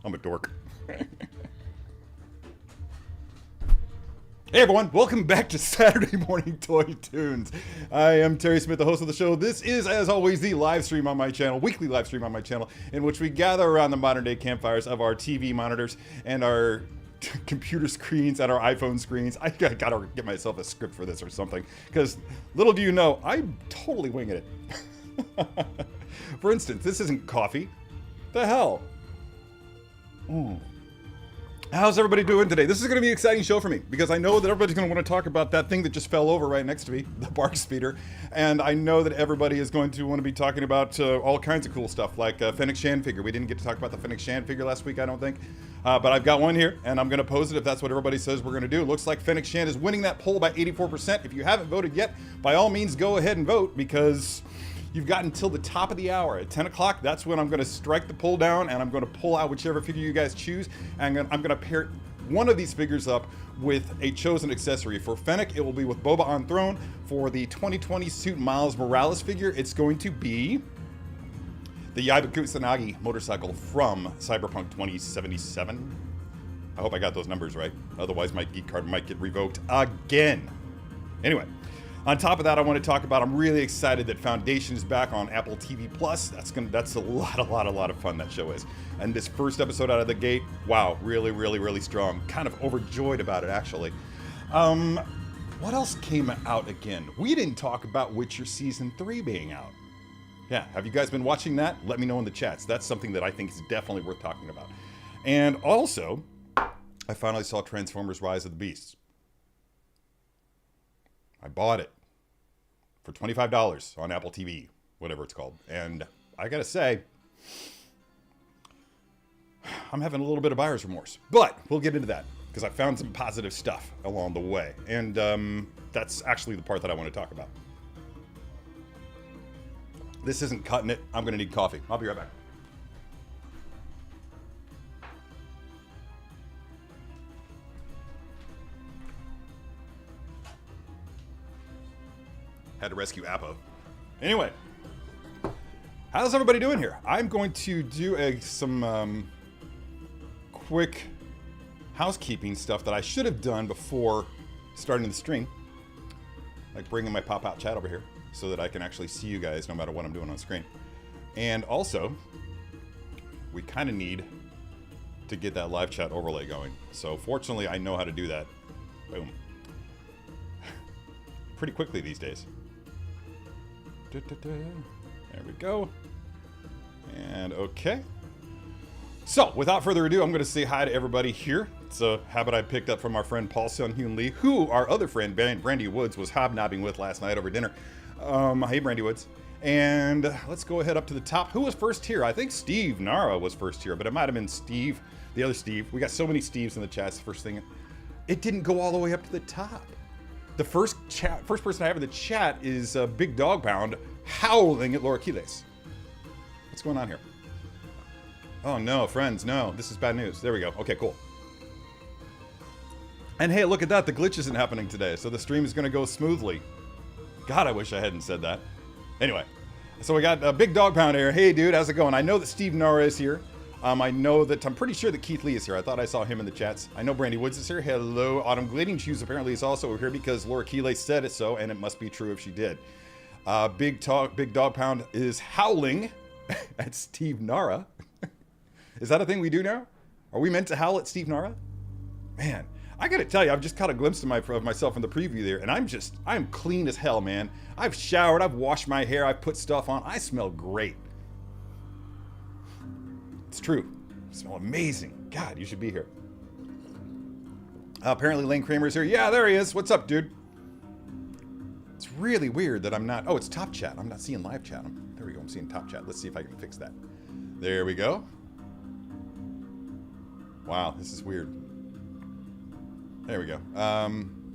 I'm a dork. Hey everyone, welcome back to Saturday Morning Toy Tunes. I am Terry Smith, the host of the show. This is, as always, the live stream on my channel, weekly live stream on my channel, in which we gather around the modern day campfires of our TV monitors and our computer screens and our iPhone screens. I gotta get myself a script for this or something, because little do you know, I'm totally winging it. For instance, this isn't coffee. The hell? How's everybody doing today? This is going to be an exciting show for me because I know that everybody's going to want to talk about that thing that just fell over right next to me, the bark speeder. And I know that everybody is going to want to be talking about all kinds of cool stuff like Fennec Shand figure. We didn't get to talk about the Fennec Shand figure last week, I don't think. But I've got one here and I'm going to pose it if that's what everybody says we're going to do. It looks like Fennec Shand is winning that poll by 84%. If you haven't voted yet, by all means go ahead and vote because you've got until the top of the hour. At 10 o'clock, that's when I'm going to strike the pull down and I'm going to pull out whichever figure you guys choose. And I'm going to pair one of these figures up with a chosen accessory. For Fennec, it will be with Boba on Throne. For the 2020 suit Miles Morales figure, it's going to be the Yaiba Kusanagi motorcycle from Cyberpunk 2077. I hope I got those numbers right. Otherwise, my geek card might get revoked again. Anyway. On top of that, I want to talk about, I'm really excited that Foundation is back on Apple TV Plus. That's a lot of fun, that show is. And this first episode out of the gate, wow, really strong. Kind of overjoyed about it, actually. What else came out again? We didn't talk about Witcher Season 3 being out. Yeah, have you guys been watching that? Let me know in the chats. That's something that I think is definitely worth talking about. And also, I finally saw Transformers Rise of the Beasts. I bought it for $25 on Apple TV, whatever it's called. And I gotta say, I'm having a little bit of buyer's remorse. But we'll get into that, because I found some positive stuff along the way. And that's actually the part that I want to talk about. This isn't cutting it. I'm gonna need coffee. I'll be right back. Had to rescue Appo. Anyway, how's everybody doing here? I'm going to do some quick housekeeping stuff that I should have done before starting the stream. Like bringing my pop-out chat over here so that I can actually see you guys no matter what I'm doing on screen. And also, we kind of need to get that live chat overlay going. So fortunately, I know how to do that. Boom. Pretty quickly these days. There we go. And okay. So, without further ado, I'm going to say hi to everybody here. It's a habit I picked up from our friend Paul Sun-Hyun Lee, who our other friend Brandy Woods was hobnobbing with last night over dinner. Hey, Brandy Woods. And let's go ahead up to the top. Who was first here? I think Steve Nara was first here, but it might have been Steve, the other Steve. We got so many Steves in the chats. First thing, it didn't go all the way up to the top. The first person I have in the chat is Big Dog Pound howling at Laura Quiles. What's going on here? Oh no, friends, no. This is bad news. There we go. Okay, cool. And hey, look at that. The glitch isn't happening today, so the stream is going to go smoothly. God, I wish I hadn't said that. Anyway, so we got Big Dog Pound here. Hey, dude, how's it going? I know that Steve Nara is here. I know that, I'm pretty sure that Keith Lee is here. I thought I saw him in the chats. I know Brandy Woods is here. Hello. Autumn Gleaning Shoes apparently is also here because Laura Quiles said it so, and it must be true if she did. Big Dog Pound is howling at Steve Nara. Is that a thing we do now? Are we meant to howl at Steve Nara? Man, I gotta tell you, I've just caught a glimpse of myself in the preview there, and I'm clean as hell, man. I've showered, I've washed my hair, I've put stuff on. I smell great. It's true. I smell amazing. God, you should be here. Apparently Lane Kramer's here. Yeah, there he is. What's up, dude? It's really weird that I'm not... Oh, it's top chat. I'm not seeing live chat. There we go. I'm seeing top chat. Let's see if I can fix that. There we go. Wow, this is weird. There we go.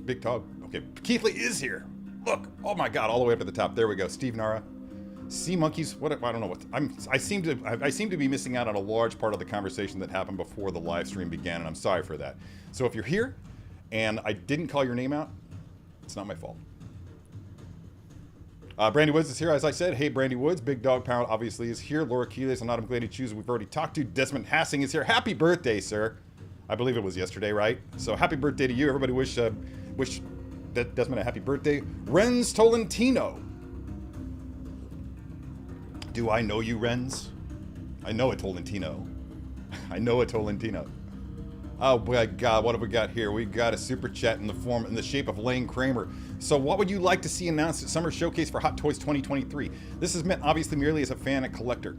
Big Dog. Okay, Keith Lee is here. Look. Oh my God, all the way up at the top. There we go. Steve Nara. Sea monkeys. What? I don't know what. I seem to be missing out on a large part of the conversation that happened before the live stream began, and I'm sorry for that. So if you're here, and I didn't call your name out, it's not my fault. Brandy Woods is here, as I said. Hey, Brandy Woods. Big Dog Pound obviously is here. Laura Quiles and Autumn Glady Choose we've already talked to. Desmond Hassing is here. Happy birthday, sir. I believe it was yesterday, right? So happy birthday to you. Everybody wish Desmond a happy birthday. Renz Tolentino. Do I know you, Renz? I know a Tolentino. I know a Tolentino. Oh my God, what have we got here? We got a super chat in the shape of Lane Kramer. So what would you like to see announced at Summer Showcase for Hot Toys 2023? This is meant obviously merely as a fan and collector.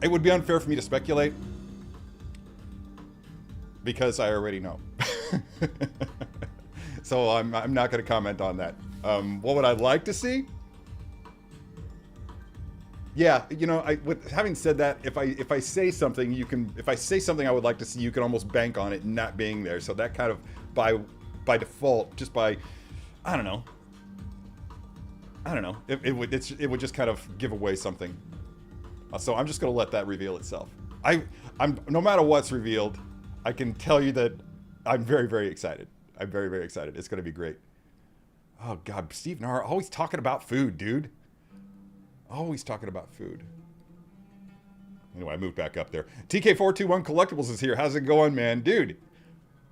It would be unfair for me to speculate because I already know. So I'm not going to comment on that. What would I like to see? Yeah, you know, having said that, if I say something, if I say something I would like to see, you can almost bank on it not being there. So that kind of by default, just by, I don't know, it would just kind of give away something. So I'm just gonna let that reveal itself. I'm no matter what's revealed, I can tell you that I'm very, very excited. I'm very, very excited. It's gonna be great. Oh God, Steve Nahr, always talking about food, dude. Always talking about food. Anyway, I moved back up there. TK421 Collectibles is here. How's it going, man? Dude,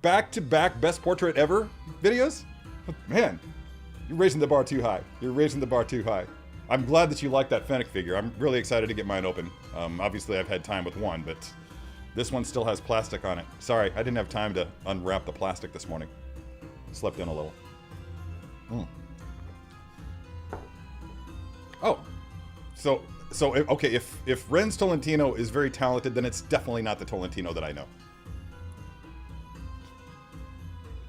back-to-back best portrait ever videos? Man, you're raising the bar too high. You're raising the bar too high. I'm glad that you like that Fennec figure. I'm really excited to get mine open. Obviously, I've had time with one, but this one still has plastic on it. Sorry, I didn't have time to unwrap the plastic this morning. Slept in a little. Oh. So okay, if Renz Tolentino is very talented, then it's definitely not the Tolentino that I know.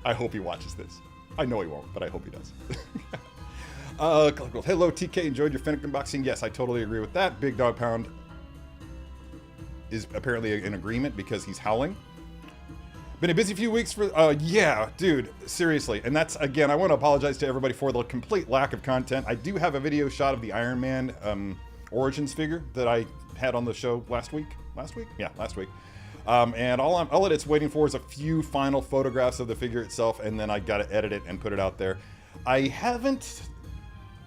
I hope he watches this. I know he won't, but I hope he does. Hello, TK. Enjoyed your Fennec unboxing? Yes, I totally agree with that. Big Dog Pound is apparently in agreement because he's howling. Been a busy few weeks for, yeah, dude, seriously. And that's, again, I want to apologize to everybody for the complete lack of content. I do have a video shot of the Iron Man Origins figure that I had on the show last week. Last week? Yeah, last week. And all it's waiting for is a few final photographs of the figure itself, and then I got to edit it and put it out there. I haven't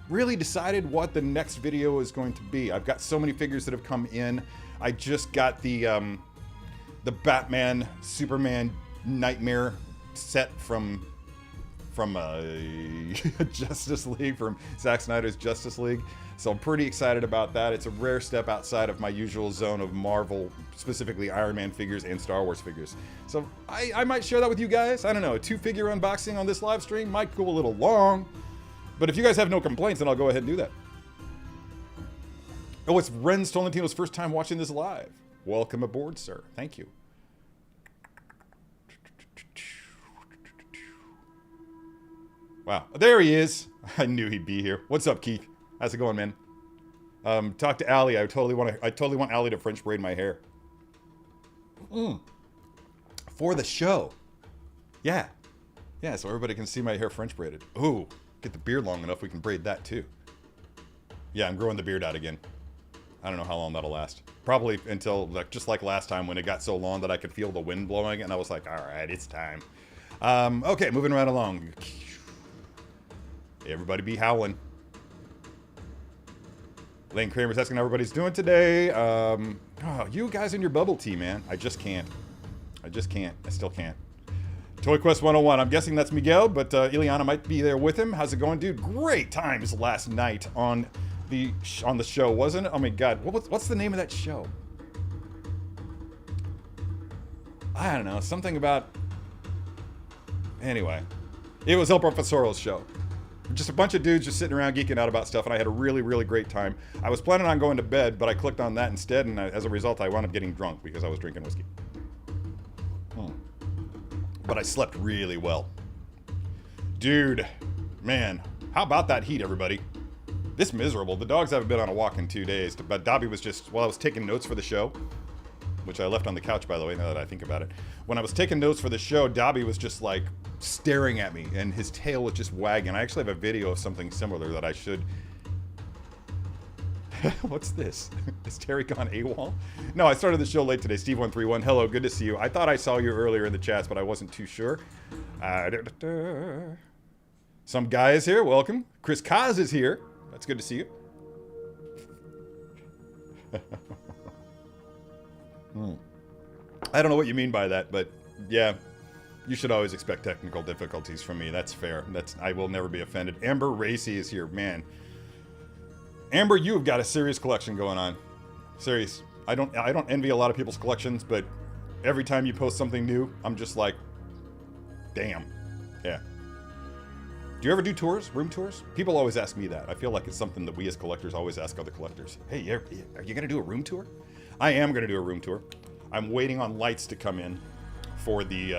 really decided what the next video is going to be. I've got so many figures that have come in. I just got the Batman, Superman, Nightmare set from Justice League, from Zack Snyder's Justice League. So I'm pretty excited about that. It's a rare step outside of my usual zone of Marvel, specifically Iron Man figures and Star Wars figures. So I might share that with you guys. I don't know, a 2-figure unboxing on this live stream might go a little long, but if you guys have no complaints, then I'll go ahead and do that. Oh, it's Renz Tolentino's first time watching this live. Welcome aboard, sir. Thank you. Wow, there he is. I knew he'd be here. What's up, Keith? How's it going, man? Talk to Allie. I totally want Allie to French braid my hair. For the show. Yeah. Yeah, so everybody can see my hair French braided. Ooh, get the beard long enough, we can braid that too. Yeah, I'm growing the beard out again. I don't know how long that'll last. Probably until, just like last time when it got so long that I could feel the wind blowing, and I was like, all right, it's time. Okay, moving right along. Everybody be howling. Lane Kramer's asking how everybody's doing today. Oh, you guys in your bubble tea, man. I just can't. I still can't. Toy Quest 101. I'm guessing that's Miguel, but Ileana might be there with him. How's it going, dude? Great times last night on the show, wasn't it? Oh my God, what's the name of that show? I don't know. Something about. Anyway, it was El Profesoro's show. Just a bunch of dudes just sitting around geeking out about stuff, and I had a really, really great time. I was planning on going to bed, but I clicked on that instead, and as a result, I wound up getting drunk because I was drinking whiskey. But I slept really well. Dude, man, how about that heat, everybody? This miserable. The dogs haven't been on a walk in 2 days, but Dobby was just, while I was taking notes for the show, which I left on the couch, by the way, now that I think about it. When I was taking notes for the show, Dobby was just like staring at me, and his tail was just wagging. I actually have a video of something similar that I should What's this? Is Terry gone AWOL? No, I started the show late today. Steve131, hello, good to see you. I thought I saw you earlier in the chats, but I wasn't too sure. Some guy is here, welcome. Chris Kaz is here. That's good to see you. I don't know what you mean by that, but yeah, you should always expect technical difficulties from me. That's fair. I will never be offended. Amber Racy is here, man. Amber, you have got a serious collection going on. Serious. I don't envy a lot of people's collections, but every time you post something new, I'm just like, damn. Yeah. Do you ever do tours, room tours? People always ask me that. I feel like it's something that we as collectors always ask other collectors. Hey, are you gonna do a room tour? I am gonna do a room tour. I'm waiting on lights to come in for the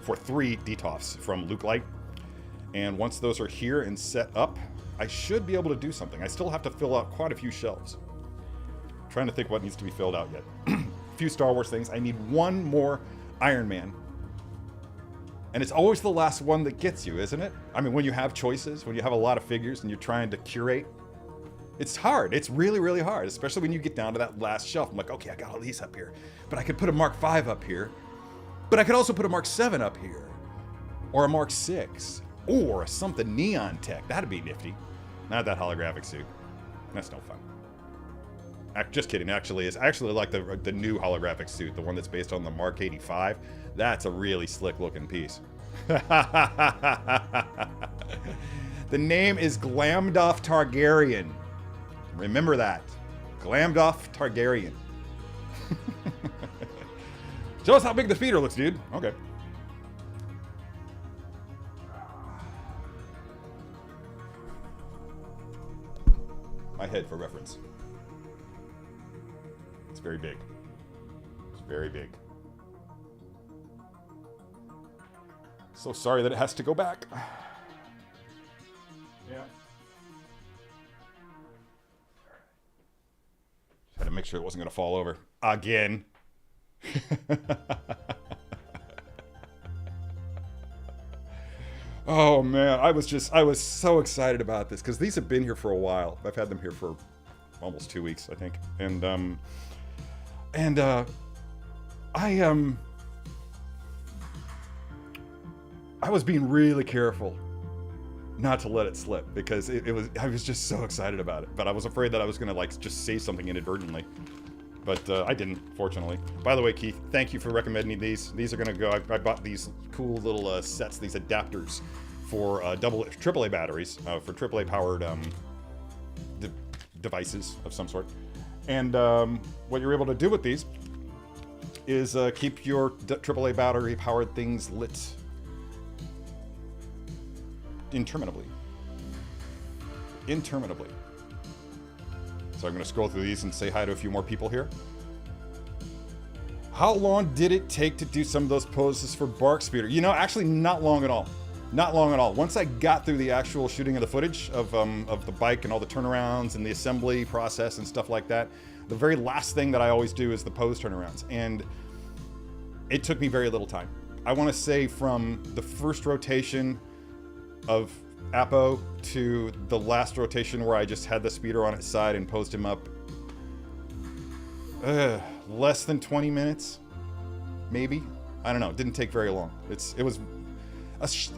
for 3 DTOFs from Luke Light, and once those are here and set up, I should be able to do something. I still have to fill out quite a few shelves. I'm trying to think what needs to be filled out yet. A few Star Wars things. I need one more Iron Man. And it's always the last one that gets you, isn't it? I mean, when you have choices, when you have a lot of figures and you're trying to curate, it's hard. It's really, really hard, especially when you get down to that last shelf. I'm like, okay, I got all these up here, but I could put a Mark V up here, but I could also put a Mark 7 up here, or a Mark 6, or something neon tech. That'd be nifty. Not that holographic suit. That's no fun. Just kidding. Actually, I actually like the new holographic suit, the one that's based on the Mark 85. That's a really slick looking piece. The name is Glamdoff Targaryen. Remember that. Glamdoff Targaryen. Show us how big the feeder looks, dude. Okay. My head for reference. It's very big. It's very big. So sorry that it has to go back. Yeah. Had to make sure it wasn't going to fall over. Again. Oh man, I was so excited about this because these have been here for a while. I've had them here for almost 2 weeks, I think. I was being really careful not to let it slip because I was just so excited about it. But I was afraid that I was gonna like just say something inadvertently. But I didn't, fortunately. By the way, Keith, thank you for recommending these. These are gonna go. I bought these cool little sets, these adapters for AAA batteries for AAA powered devices of some sort. And what you're able to do with these is keep your AAA battery powered things lit interminably. Interminably. So I'm going to scroll through these and say hi to a few more people here. How long did it take to do some of those poses for Bark Speeder? You know, actually not long at all. Not long at all. Once I got through the actual shooting of the footage of the bike and all the turnarounds and the assembly process and stuff like that, the very last thing that I always do is the pose turnarounds. And it took me very little time. I want to say from the first rotation of Apo to the last rotation where I just had the speeder on its side and posed him up, less than 20 minutes, maybe. I don't know. It didn't take very long. It was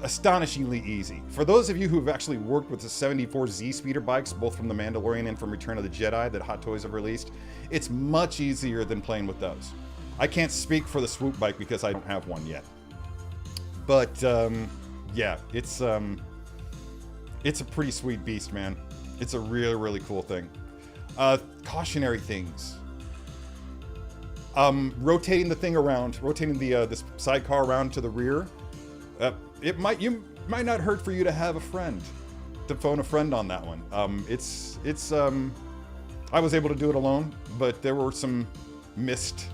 astonishingly easy. For those of you who have actually worked with the 74Z speeder bikes, both from The Mandalorian and from Return of the Jedi that Hot Toys have released, it's much easier than playing with those. I can't speak for the swoop bike because I don't have one yet. But yeah, it's a pretty sweet beast, man. It's a really, really cool thing. Cautionary things. Rotating the thing around, rotating this sidecar around to the rear. You might not hurt for you to have a friend, to phone a friend on that one. I was able to do it alone, but there were some missed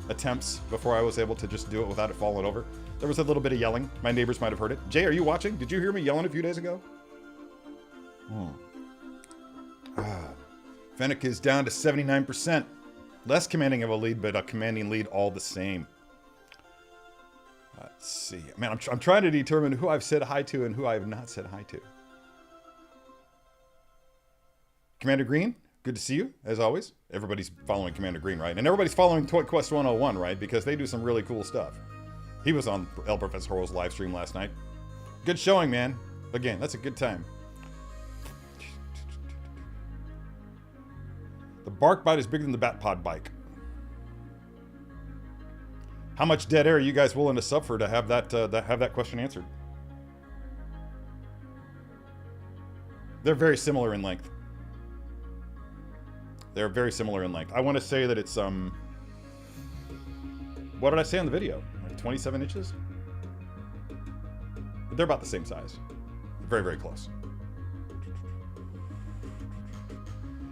attempts before I was able to just do it without it falling over. There was a little bit of yelling. My neighbors might have heard it. Jay, are you watching? Did you hear me yelling a few days ago? Fennec is down to 79%. Less commanding of a lead, but a commanding lead all the same. Let's see. Man, I'm trying to determine who I've said hi to and who I have not said hi to. Commander Green, Good to see you, as always. Everybody's following Commander Green, right? And everybody's following Toy Quest 101, right? Because they do some really cool stuff. He was on El Profesoro's live stream last night. Good showing, man. Again, that's a good time. The bark bite is bigger than the bat pod bike. How much dead air are you guys willing to sub for to have that question answered? They're very similar in length. They're very similar in length. I want to say that it's what did I say on the video? Like 27 inches? They're about the same size. Very, very close.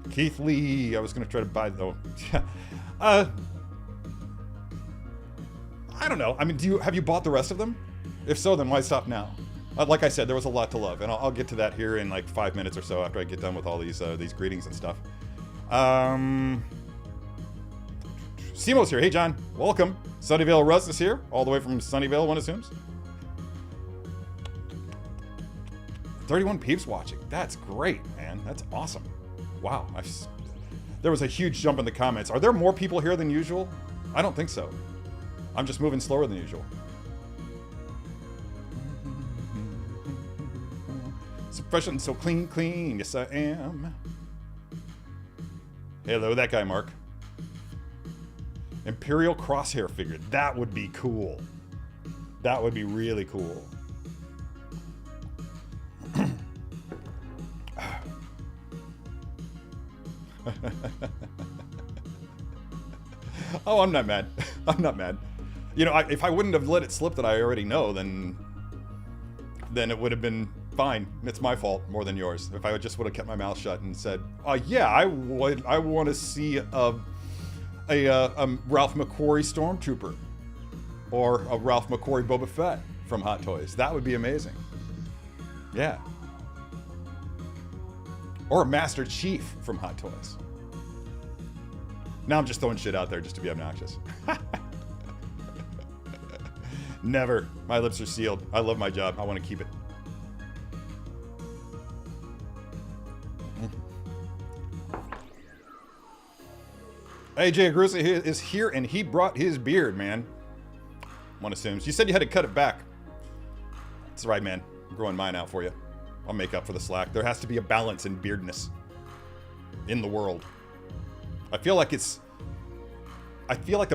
Keith Lee, I was going to try to buy though. I don't know. I mean, have you bought the rest of them? If so, then why stop now? Like I said, there was a lot to love, and I'll get to that here in like 5 minutes or so after I get done with all these greetings and stuff. Simo's here. Hey, John. Welcome. Sunnyvale Russ is here, all the way from Sunnyvale, one assumes. 31 peeps watching. That's great, man. That's awesome. Wow. There was a huge jump in the comments. Are there more people here than usual? I don't think so. I'm just moving slower than usual. So fresh and so clean, clean. Yes, I am. Hello, that guy, Mark. Imperial crosshair figure. That would be cool. That would be really cool. Oh, I'm not mad. I'm not mad. You know, if I wouldn't have let it slip that I already know, then it would have been fine. It's my fault more than yours. If I just would have kept my mouth shut and said, yeah, I want to see a Ralph McQuarrie Stormtrooper or a Ralph McQuarrie Boba Fett from Hot Toys. That would be amazing. Yeah. Or a Master Chief from Hot Toys. Now I'm just throwing shit out there just to be obnoxious. Never. My lips are sealed. I love my job. I want to keep it. AJ Agrusa is here, and he brought his beard, man. One assumes. You said you had to cut it back. That's right, man. I'm growing mine out for you. I'll make up for the slack. There has to be a balance in beardness in the world. I feel like the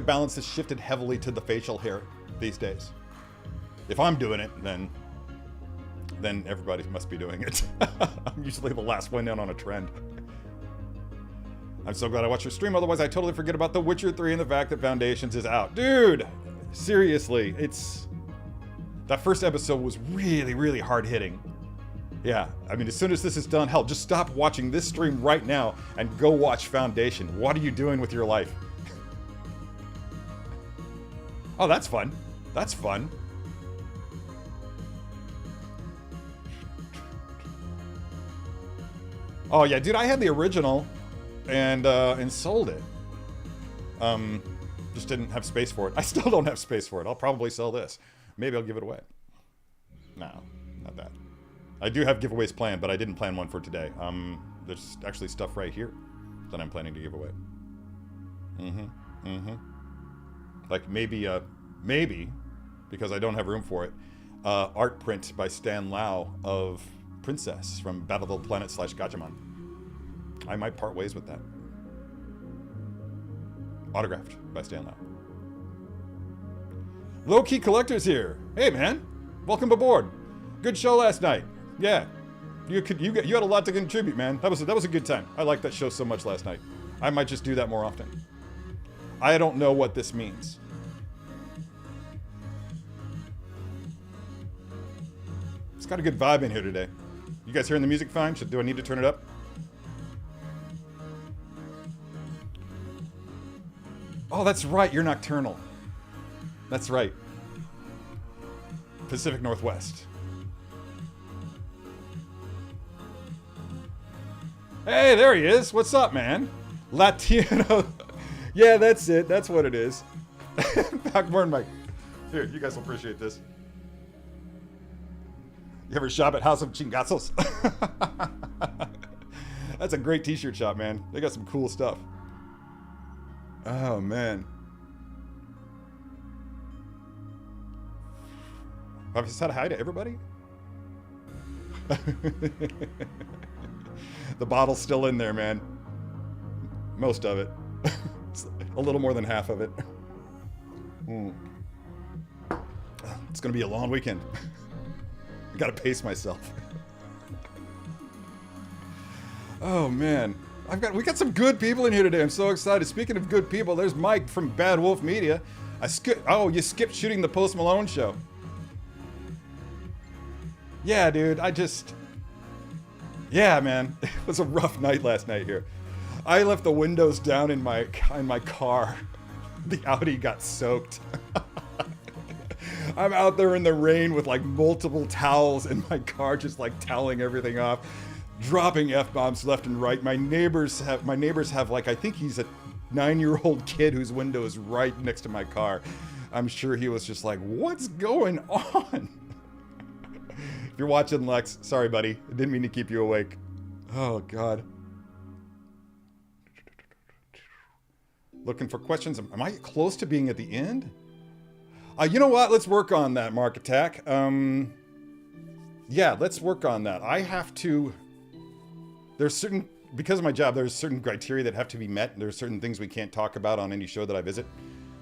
balance has shifted heavily to the facial hair these days. If I'm doing it, then everybody must be doing it. I'm usually the last one in on a trend. I'm so glad I watched your stream, otherwise I totally forget about The Witcher 3 and the fact that Foundations is out. Dude, seriously, that first episode was really, really hard hitting. Yeah, I mean, as soon as this is done, hell, just stop watching this stream right now and go watch Foundation. What are you doing with your life? Oh, that's fun. That's fun. Oh yeah, dude, I had the original and sold it. Just didn't have space for it. I still don't have space for it. I'll probably sell this. Maybe I'll give it away. No, not that. I do have giveaways planned, but I didn't plan one for today. There's actually stuff right here that I'm planning to give away. Like maybe, because I don't have room for it, art print by Stan Lau of Princess from Battlefield Planet / Gatchaman. I might part ways with that. Autographed by Stan Lau. Low Key Collectors here. Hey man, welcome aboard. Good show last night. Yeah, you had a lot to contribute, man. That was a good time. I liked that show so much last night. I might just do that more often. I don't know what this means. It's got a good vibe in here today. You guys hearing the music fine? Do I need to turn it up? Oh, that's right. You're nocturnal. That's right. Pacific Northwest. Hey, there he is. What's up, man? Latino. Yeah, that's it. That's what it is. Backborn Mike. Here, you guys will appreciate this. You ever shop at House of Chingazos? That's a great t-shirt shop, man. They got some cool stuff. Oh, man. Have you said hi to everybody? The bottle's still in there, man. Most of it. It's a little more than half of it. It's gonna be a long weekend. I gotta pace myself. Oh man, we got some good people in here today. I'm so excited. Speaking of good people, there's Mike from Bad Wolf Media. You skipped shooting the Post Malone show. Yeah, dude, yeah, man, it was a rough night last night here. I left the windows down in my car. The Audi got soaked. I'm out there in the rain with like multiple towels in my car, just like toweling everything off, dropping F-bombs left and right. My neighbors have like, I think he's a 9-year-old kid whose window is right next to my car. I'm sure he was just like, what's going on? If you're watching, Lex, sorry, buddy. I didn't mean to keep you awake. Oh, God. Looking for questions. Am I close to being at the end? You know what? Let's work on that, Mark Attack. Yeah, let's work on that. I have to... Because of my job, there's certain criteria that have to be met. There's certain things we can't talk about on any show that I visit.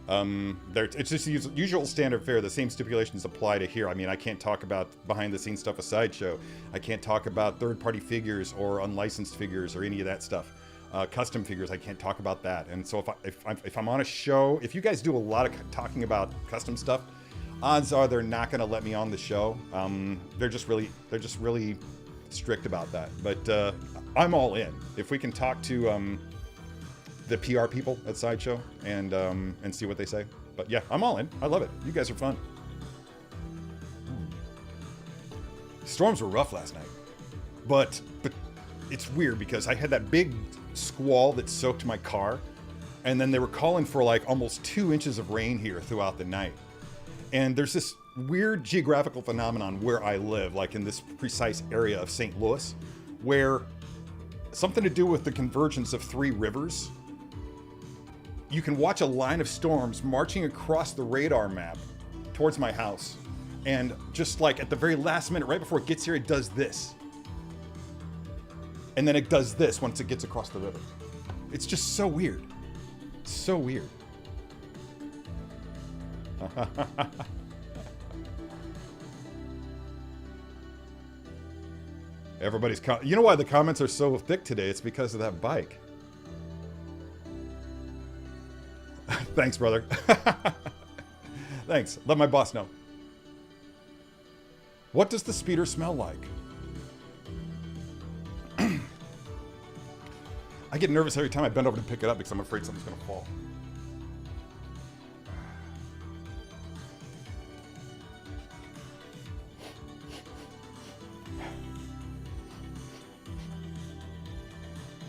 It's just the usual standard fare. The same stipulations apply to here. I mean, I can't talk about behind-the-scenes stuff of Sideshow. I can't talk about third-party figures or unlicensed figures or any of that stuff. Custom figures, I can't talk about that. And so if I'm on a show, if you guys do a lot of talking about custom stuff, odds are they're not going to let me on the show. They're just really strict about that. But I'm all in. If we can talk to the PR people at Sideshow and see what they say. But yeah, I'm all in. I love it. You guys are fun. Storms were rough last night, but it's weird because I had that big squall that soaked my car, and then they were calling for like almost 2 inches of rain here throughout the night. And there's this weird geographical phenomenon where I live, like in this precise area of St. Louis, where something to do with the convergence of 3 rivers. You can watch a line of storms marching across the radar map towards my house. And just like at the very last minute, right before it gets here, it does this. And then it does this once it gets across the river. It's just so weird. So weird. Everybody's you know why the comments are so thick today? It's because of that bike. Thanks, brother. Thanks. Let my boss know. What does the speeder smell like? I get nervous every time I bend over to pick it up because I'm afraid something's going to fall.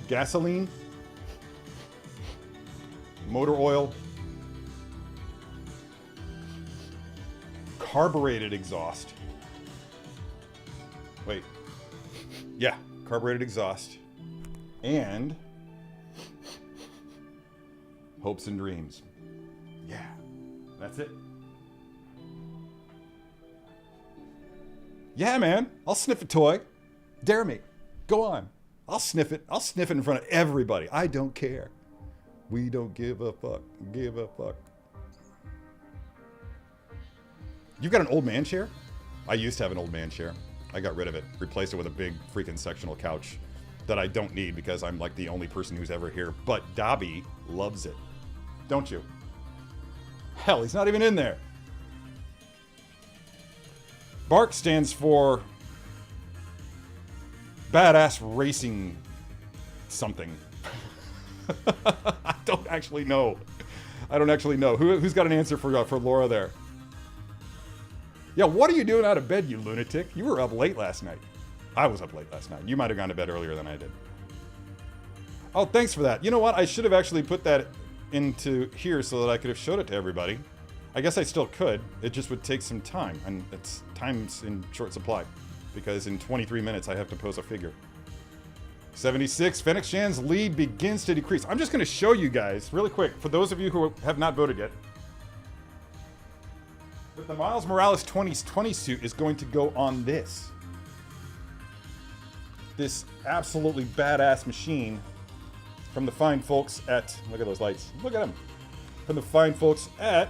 Gasoline, motor oil, carbureted exhaust. Wait. Yeah, carbureted exhaust. And hopes and dreams. Yeah, that's it. Yeah, man, I'll sniff a toy. Dare me. Go on. I'll sniff it. I'll sniff it in front of everybody. I don't care. We don't give a fuck. Give a fuck. You've got an old man chair? I used to have an old man chair. I got rid of it. Replaced it with a big freaking sectional couch that I don't need because I'm like the only person who's ever here. But Dobby loves it. Don't you? Hell, he's not even in there. BARC stands for Badass Racing something. I don't actually know. I don't actually know. Who's got an answer for Laura there? Yeah, what are you doing out of bed, you lunatic? You were up late last night. I was up late last night. You might have gone to bed earlier than I did. Oh, thanks for that. You know what? I should have actually put that into here so that I could have showed it to everybody. I guess I still could. It just would take some time, and time's in short supply because in 23 minutes I have to pose a figure. 76. Fennec Shand's lead begins to decrease. I'm just going to show you guys really quick, for those of you who have not voted yet, that the Miles Morales 2020 suit is going to go on this. This absolutely badass machine from the fine folks at, look at those lights, look at them, from the fine folks at,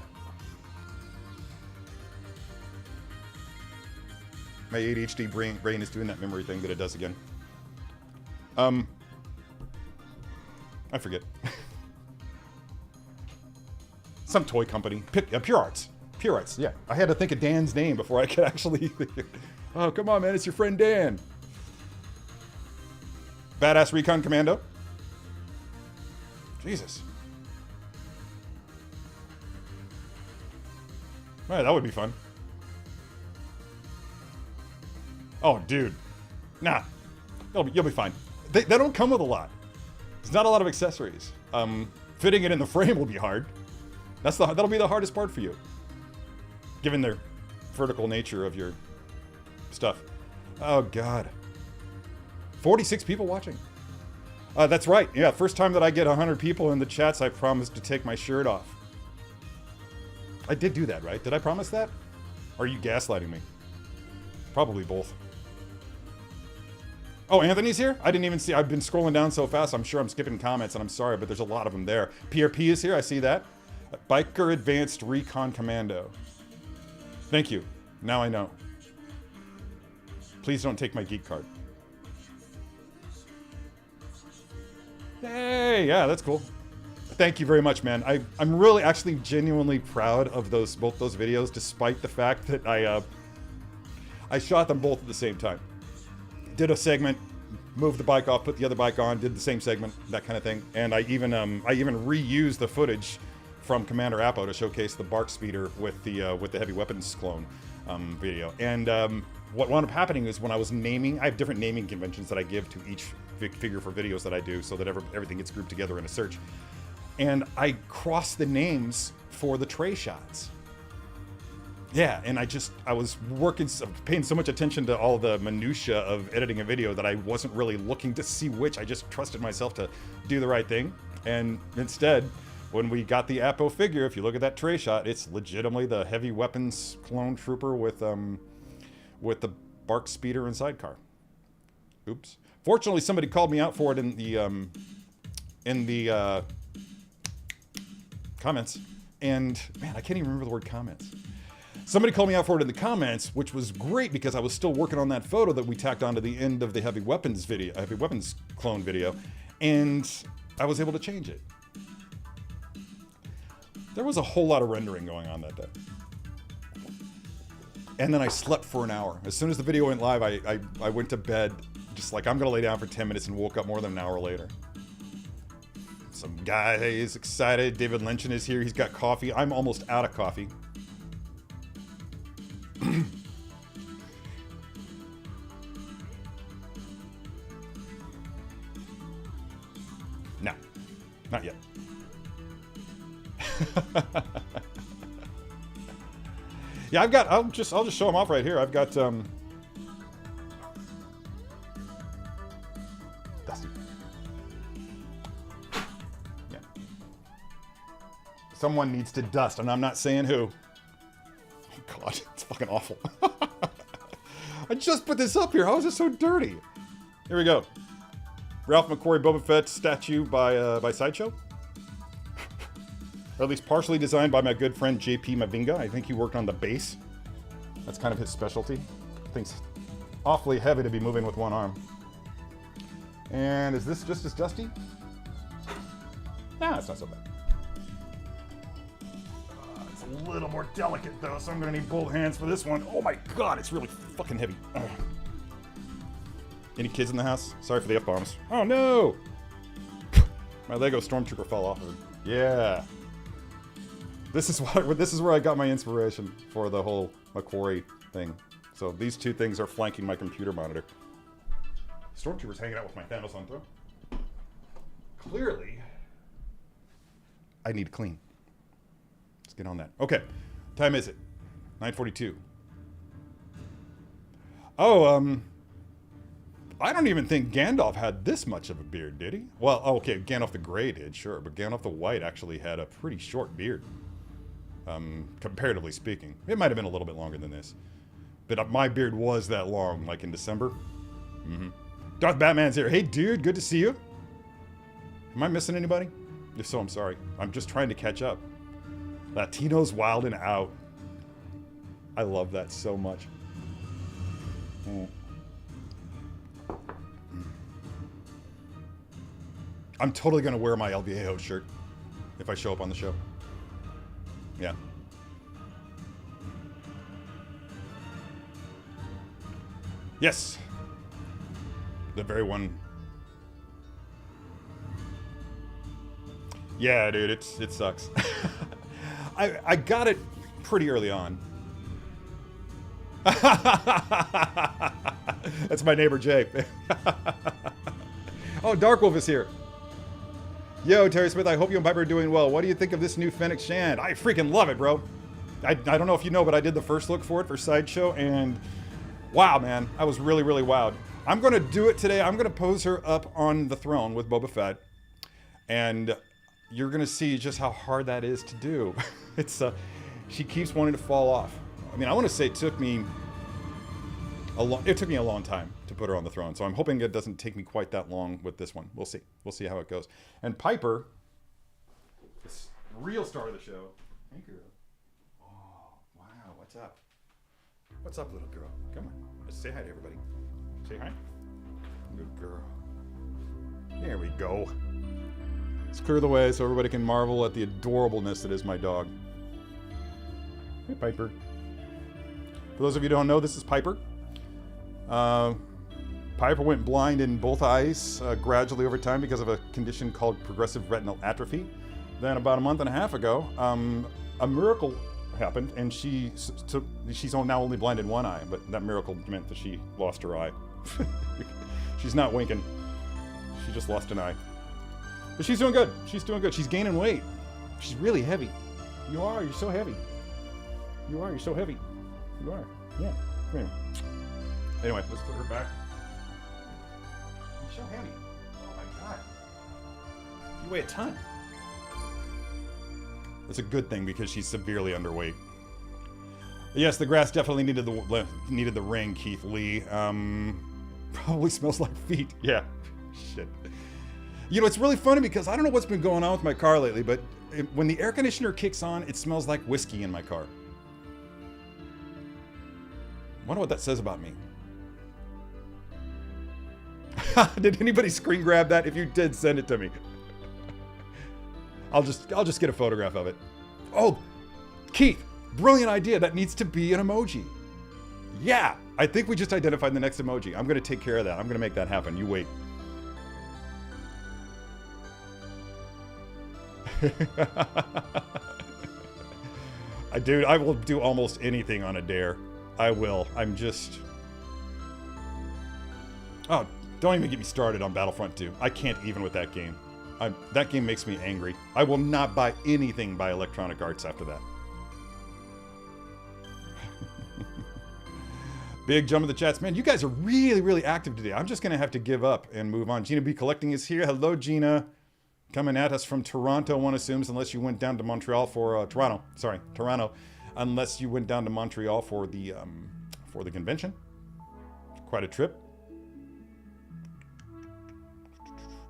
my ADHD brain is doing that memory thing that it does again. I forget. Some toy company. Pure Arts. Pure Arts, yeah. I had to think of Dan's name before I could actually think it. Oh, come on, man. It's your friend Dan. Badass Recon Commando. Jesus. Man, that would be fun. Oh, dude. Nah. You'll be fine. They don't come with a lot. There's not a lot of accessories. Fitting it in the frame will be hard. That'll be the hardest part for you, given the vertical nature of your stuff. Oh, God. 46 people watching. That's right. Yeah, first time that I get 100 people in the chats, I promised to take my shirt off. I did do that, right? Did I promise that? Or are you gaslighting me? Probably both. Oh, Anthony's here? I didn't even see. I've been scrolling down so fast, I'm sure I'm skipping comments, and I'm sorry, but there's a lot of them there. Pierre P is here. I see that. Biker Advanced Recon Commando. Thank you. Now I know. Please don't take my geek card. Hey, yeah, that's cool. Thank you very much, man. I'm really actually genuinely proud of both those videos, despite the fact that I shot them both at the same time. Did a segment, moved the bike off, put the other bike on, did the same segment, that kind of thing. And I even reused the footage from Commander Appo to showcase the Bark Speeder with the heavy weapons clone video. And what wound up happening is when I was naming, I have different naming conventions that I give to each figure for videos that I do, so that everything gets grouped together in a search. And I crossed the names for the tray shots. Yeah, and I was paying so much attention to all the minutia of editing a video that I wasn't really looking to see which. I just trusted myself to do the right thing. And instead, when we got the Appo figure, if you look at that tray shot, it's legitimately the heavy weapons clone trooper with the Bark Speeder and sidecar. Oops. Fortunately, somebody called me out for it in the comments. And man, I can't even remember the word comments. Somebody called me out for it in the comments, which was great because I was still working on that photo that we tacked onto the end of the heavy weapons clone video, and I was able to change it. There was a whole lot of rendering going on that day. And then I slept for an hour. As soon as the video went live, I went to bed, just like, I'm gonna lay down for 10 minutes, and woke up more than an hour later. Some guy is excited. David Lynchen is here. He's got coffee. I'm almost out of coffee. No, not yet. Yeah, I'll just show them off right here. I've got Dusty. Yeah. Someone needs to dust, and I'm not saying who. Oh God, it's fucking awful. I just put this up here. How is it so dirty? Here we go. Ralph McQuarrie Boba Fett statue by Sideshow. Or at least partially designed by my good friend JP Mavinga. I think he worked on the base. That's kind of his specialty. Thing's awfully heavy to be moving with one arm. And is this just as dusty? Nah, it's not so bad. It's a little more delicate though, so I'm gonna need both hands for this one. Oh my God, it's really fucking heavy. Ugh. Any kids in the house? Sorry for the F-bombs. Oh no! My Lego Stormtrooper fell off of it. Yeah. This is where I got my inspiration for the whole McQuarrie thing. So these two things are flanking my computer monitor. Stormtrooper's hanging out with my Thanos on throw. Clearly, I need to clean. Let's get on that. Okay, time is it? 9:42. Oh, I don't even think Gandalf had this much of a beard, did he? Well, okay, Gandalf the Grey did, sure, but Gandalf the White actually had a pretty short beard. Comparatively speaking. It might have been a little bit longer than this. But my beard was that long, like in December. Darth Batman's here. Hey, dude, good to see you. Am I missing anybody? If so, I'm sorry. I'm just trying to catch up. Latinos wild and out. I love that so much. I'm totally going to wear my El Viejo shirt if I show up on the show. Yeah. Yes. The very one. Yeah, dude, it sucks. I got it pretty early on. That's my neighbor Jay. Oh, Darkwolf is here. Yo, Terry Smith, I hope you and Piper are doing well. What do you think of this new Fennec Shand? I freaking love it, bro. I don't know if you know, but I did the first look for it for Sideshow, and wow, man, I was really, really wowed. I'm going to do it today. I'm going to pose her up on the throne with Boba Fett, and you're going to see just how hard that is to do. She keeps wanting to fall off. I mean, I want to say it took me a long time to put her on the throne, so I'm hoping it doesn't take me quite that long with this one. We'll see. We'll see how it goes. And Piper, the real star of the show. Thank you. Oh, wow. What's up? What's up, little girl? Come on. Let's say hi to everybody. Say hi. Good girl. There we go. Let's clear the way so everybody can marvel at the adorableness that is my dog. Hey, Piper. For those of you who don't know, this is Piper. Piper went blind in both eyes gradually over time because of a condition called progressive retinal atrophy. Then about a month and a half ago, a miracle happened, and she's now only blind in one eye, but that miracle meant that she lost her eye. She's not winking. She just lost an eye. But she's doing good. She's doing good. She's gaining weight. She's really heavy. You are. You're so heavy. You are. You're so heavy. You are. Yeah. Come here. Anyway, let's put her back. You're so heavy. Oh my god. You weigh a ton. That's a good thing because she's severely underweight. Yes, the grass definitely needed the ring, Keith Lee. Probably smells like feet. Yeah. Shit. You know, it's really funny because I don't know what's been going on with my car lately, but when the air conditioner kicks on, it smells like whiskey in my car. I wonder what that says about me. Did anybody screen grab that? If you did, send it to me. I'll just get a photograph of it. Oh, Keith, brilliant idea. That needs to be an emoji. Yeah, I think we just identified the next emoji. I'm going to take care of that. I'm going to make that happen. You wait. Dude, I will do almost anything on a dare. I will. I'm just... Oh, don't even get me started on Battlefront 2. I can't even with that game. That game makes me angry. I will not buy anything by Electronic Arts after that. Big jump in the chats. Man, you guys are really, really active today. I'm just going to have to give up and move on. Gina B. Collecting is here. Hello, Gina. Coming at us from Toronto, one assumes, unless you went down to Montreal for... Toronto. Sorry, Toronto. Unless you went down to Montreal for the convention. Quite a trip.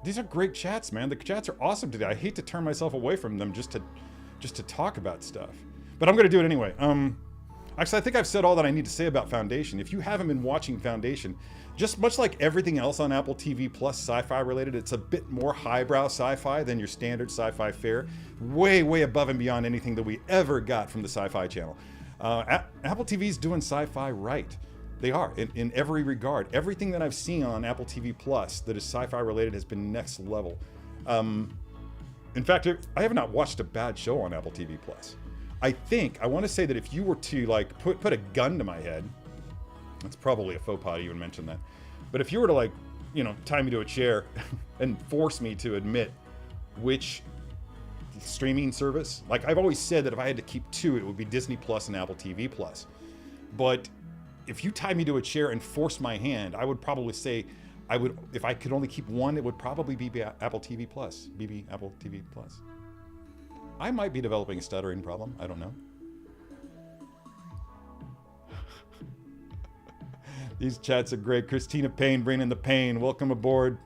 These are great chats, man. The chats are awesome today. I hate to turn myself away from them just to talk about stuff. But I'm going to do it anyway. Actually, I think I've said all that I need to say about Foundation. If you haven't been watching Foundation, just much like everything else on Apple TV Plus sci-fi related, it's a bit more highbrow sci-fi than your standard sci-fi fare. Way, way above and beyond anything that we ever got from the Sci-Fi Channel. Apple TV's doing sci-fi right. They are, in every regard. Everything that I've seen on Apple TV Plus that is sci-fi related has been next level. In fact, I have not watched a bad show on Apple TV Plus. I want to say that if you were to like put a gun to my head, it's probably a faux pas to even mention that, but if you were to like, you know, tie me to a chair and force me to admit which streaming service, like I've always said that if I had to keep two, it would be Disney Plus and Apple TV Plus. But if you tie me to a chair and force my hand, I would probably say I would, if I could only keep one, it would probably be Apple TV Plus. BB Apple TV Plus. I might be developing a stuttering problem. I don't know. These chats are great. Christina Payne bringing the pain. Welcome aboard.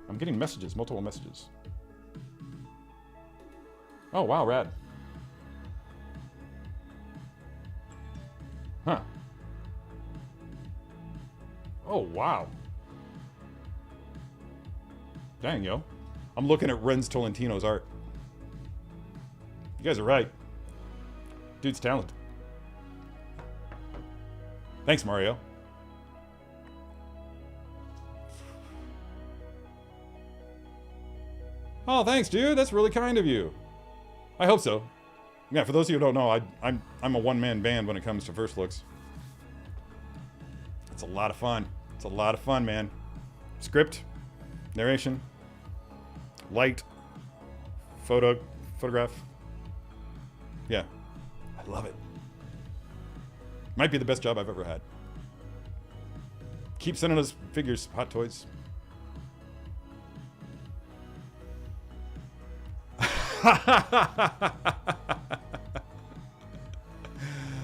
I'm getting messages, multiple messages. Oh, wow, rad. Huh. Oh, wow. Dang, yo. I'm looking at Renz Tolentino's art. You guys are right. Dude's talented. Thanks, Mario. Oh, thanks, dude. That's really kind of you. I hope so. Yeah, for those of you who don't know, I'm a one-man band when it comes to first looks. It's a lot of fun. It's a lot of fun, man. Script, narration, light, photograph. Yeah, I love it. Might be the best job I've ever had. Keep sending us figures, hot toys.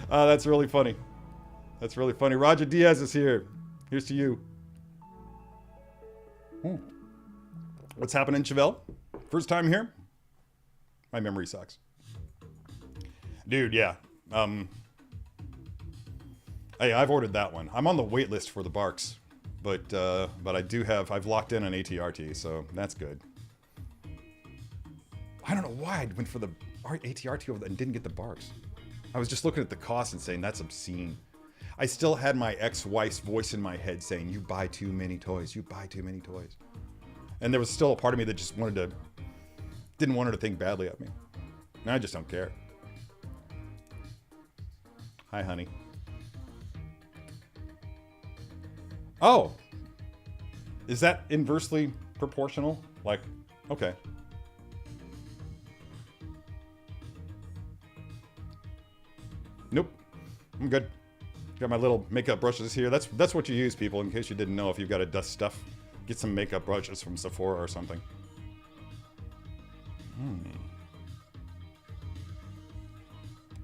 That's really funny. That's really funny. Roger Diaz is here. Here's to you. What's happening, Chevelle? First time here? My memory sucks. Dude, yeah. Hey, I've ordered that one. I'm on the wait list for the Barks, but I do have, I've locked in an ATRT, so that's good. I don't know why I went for the ATRT over and didn't get the Barks. I was just looking at the cost and saying, that's obscene. I still had my ex-wife's voice in my head saying, you buy too many toys, you buy too many toys. And there was still a part of me that just didn't want her to think badly of me. And I just don't care. Hi, honey. Oh! Is that inversely proportional? Like, okay. Nope. I'm good. Got my little makeup brushes here. That's what you use, people, in case you didn't know. If you've got to dust stuff, get some makeup brushes from Sephora or something.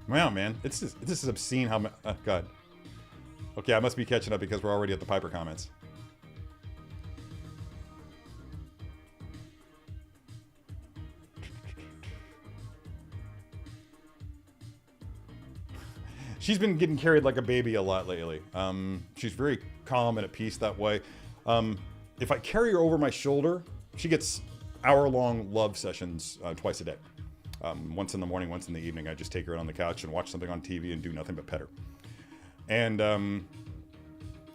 Wow, man. This is obscene how much... Oh, God. Okay, I must be catching up because we're already at the Piper comments. She's been getting carried like a baby a lot lately. She's very calm and at peace that way. If I carry her over my shoulder, she gets hour-long love sessions twice a day. Once in the morning, once in the evening. I just take her on the couch and watch something on TV and do nothing but pet her. And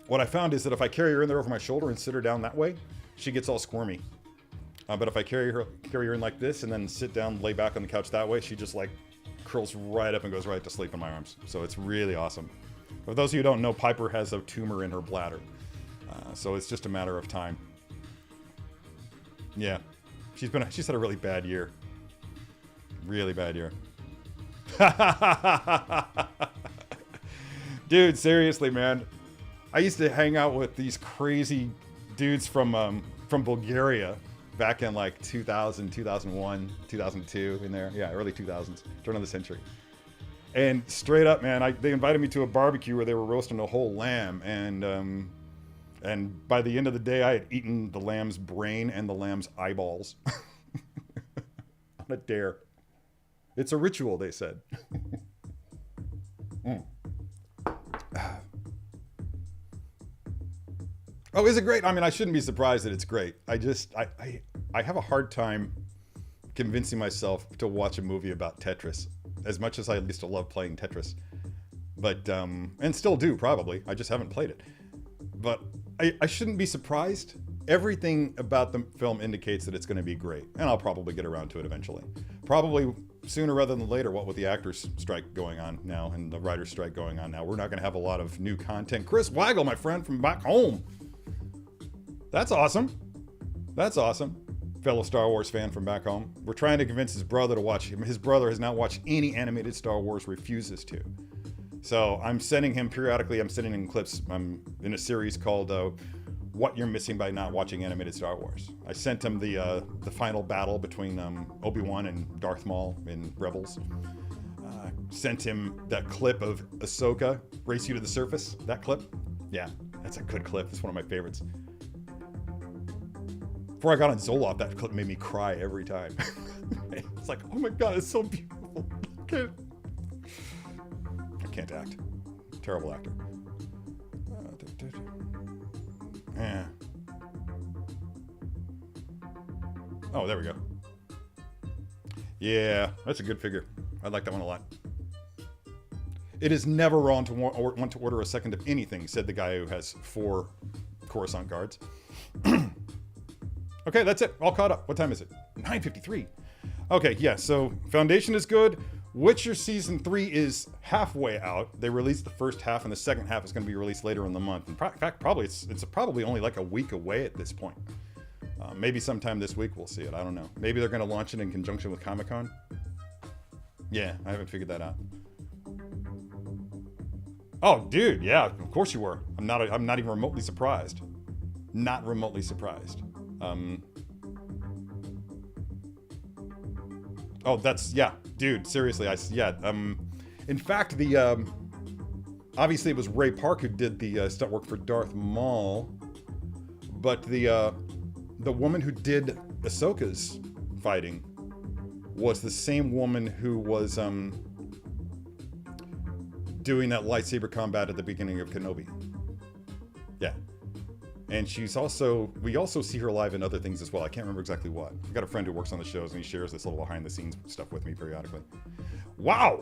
what I found is that if I carry her in there over my shoulder and sit her down that way, she gets all squirmy. But if I carry her in like this and then sit down, lay back on the couch that way, she just like curls right up and goes right to sleep in my arms. So it's really awesome. For those of you who don't know, Piper has a tumor in her bladder. So it's just a matter of time. Yeah. She's had a really bad year. Really bad year. Dude, seriously, man. I used to hang out with these crazy dudes from Bulgaria back in like 2000, 2001, 2002 in there. Yeah, early 2000s, turn of the century. And straight up, man, they invited me to a barbecue where they were roasting a whole lamb. And by the end of the day, I had eaten the lamb's brain and the lamb's eyeballs. On a dare. It's a ritual, they said. Oh, is it great? I mean, I shouldn't be surprised that it's great. I have a hard time convincing myself to watch a movie about Tetris, as much as I used to love playing Tetris. But, and still do, probably. I just haven't played it. But I shouldn't be surprised. Everything about the film indicates that it's going to be great. And I'll probably get around to it eventually. Probably sooner rather than later, what with the actors' strike going on now and the writers' strike going on now. We're not going to have a lot of new content. Chris Weigel, my friend from back home. That's awesome. That's awesome. Fellow Star Wars fan from back home. We're trying to convince his brother to watch him. His brother has not watched any animated Star Wars, refuses to. So I'm sending him periodically. I'm sending him clips. I'm in a series called "What You're Missing by Not Watching Animated Star Wars." I sent him the final battle between Obi-Wan and Darth Maul in Rebels. Sent him that clip of Ahsoka race you to the surface. That clip, yeah, that's a good clip. It's one of my favorites. Before I got on Zoloft, that clip made me cry every time. It's like, oh my god, it's so beautiful. I can't act. Terrible actor. Yeah. Oh, there we go. Yeah, that's a good figure. I like that one a lot. It is never wrong to want to order a second of anything, said the guy who has 4 Coruscant guards. Okay, that's it. All caught up. What time is it? 9:53. Okay, yeah, so Foundation is good. Witcher Season 3 is halfway out. They released the first half, and the second half is going to be released later in the month. In fact, probably it's probably only like a week away at this point. Maybe sometime this week we'll see it. I don't know. Maybe they're going to launch it in conjunction with Comic-Con. Yeah, I haven't figured that out. Oh, dude, yeah, of course you were. I'm not even remotely surprised. Not remotely surprised. Oh, that's, yeah, dude, seriously, in fact, obviously it was Ray Park who did the stunt work for Darth Maul, but the woman who did Ahsoka's fighting was the same woman who was, doing that lightsaber combat at the beginning of Kenobi. Yeah. And we also see her live in other things as well. I can't remember exactly what. I've got a friend who works on the shows and he shares this little behind the scenes stuff with me periodically. Wow!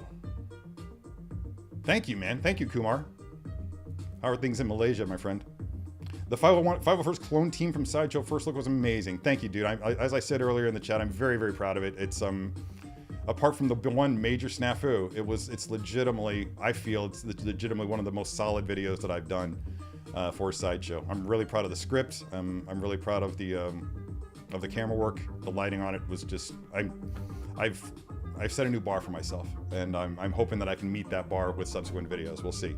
Thank you, man. Thank you, Kumar. How are things in Malaysia, my friend? The 501st clone team from Sideshow First Look was amazing. Thank you, dude. As I said earlier in the chat, I'm very, very proud of it. It's, apart from the one major snafu, it's legitimately, I feel it's legitimately one of the most solid videos that I've done for Sideshow. I'm really proud of the script. I'm really proud of the camera work. The lighting on it was just, I've set a new bar for myself, and I'm hoping that I can meet that bar with subsequent videos. We'll see.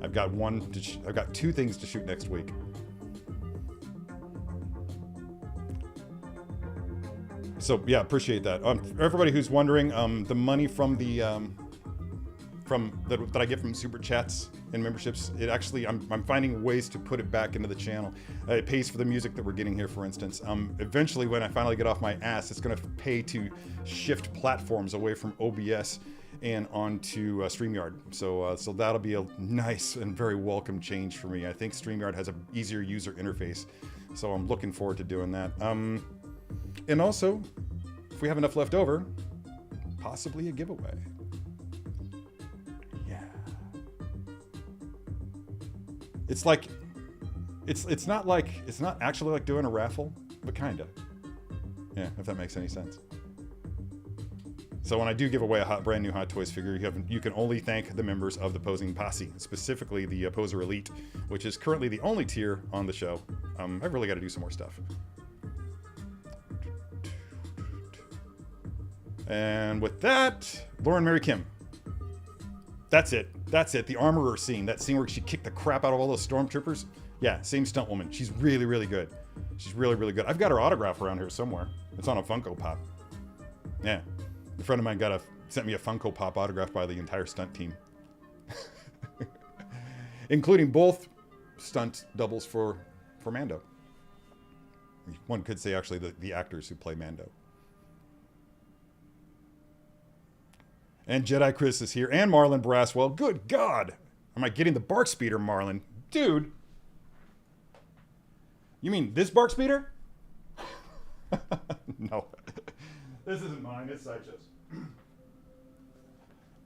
I've got 2 things to shoot next week. So yeah, appreciate that. For everybody who's wondering, the money from the that I get from super chats and memberships, it actually I'm finding ways to put it back into the channel. It pays for the music that we're getting here, for instance. Eventually, when I finally get off my ass, it's going to pay to shift platforms away from OBS and onto StreamYard. So that'll be a nice and very welcome change for me. I think StreamYard has an easier user interface, so I'm looking forward to doing that. And also, if we have enough left over, possibly a giveaway. Yeah. It's like, it's not actually like doing a raffle, but kinda. Yeah, if that makes any sense. So when I do give away a brand new Hot Toys figure, you can only thank the members of the Posing Posse, specifically the Poser Elite, which is currently the only tier on the show. I've really got to do some more stuff. And with that, Lauren Mary Kim. That's it. The Armorer scene. That scene where she kicked the crap out of all those stormtroopers. Yeah, same stunt woman. She's really, really good. She's really, really good. I've got her autograph around here somewhere. It's on a Funko Pop. Yeah. A friend of mine sent me a Funko Pop autograph by the entire stunt team. Including both stunt doubles for Mando. One could say actually the actors who play Mando. And Jedi Chris is here, and Marlon Braswell. Good God! Am I getting the Bark Speeder, Marlon? Dude! You mean this Bark Speeder? No. This isn't mine, it's Sideshow's.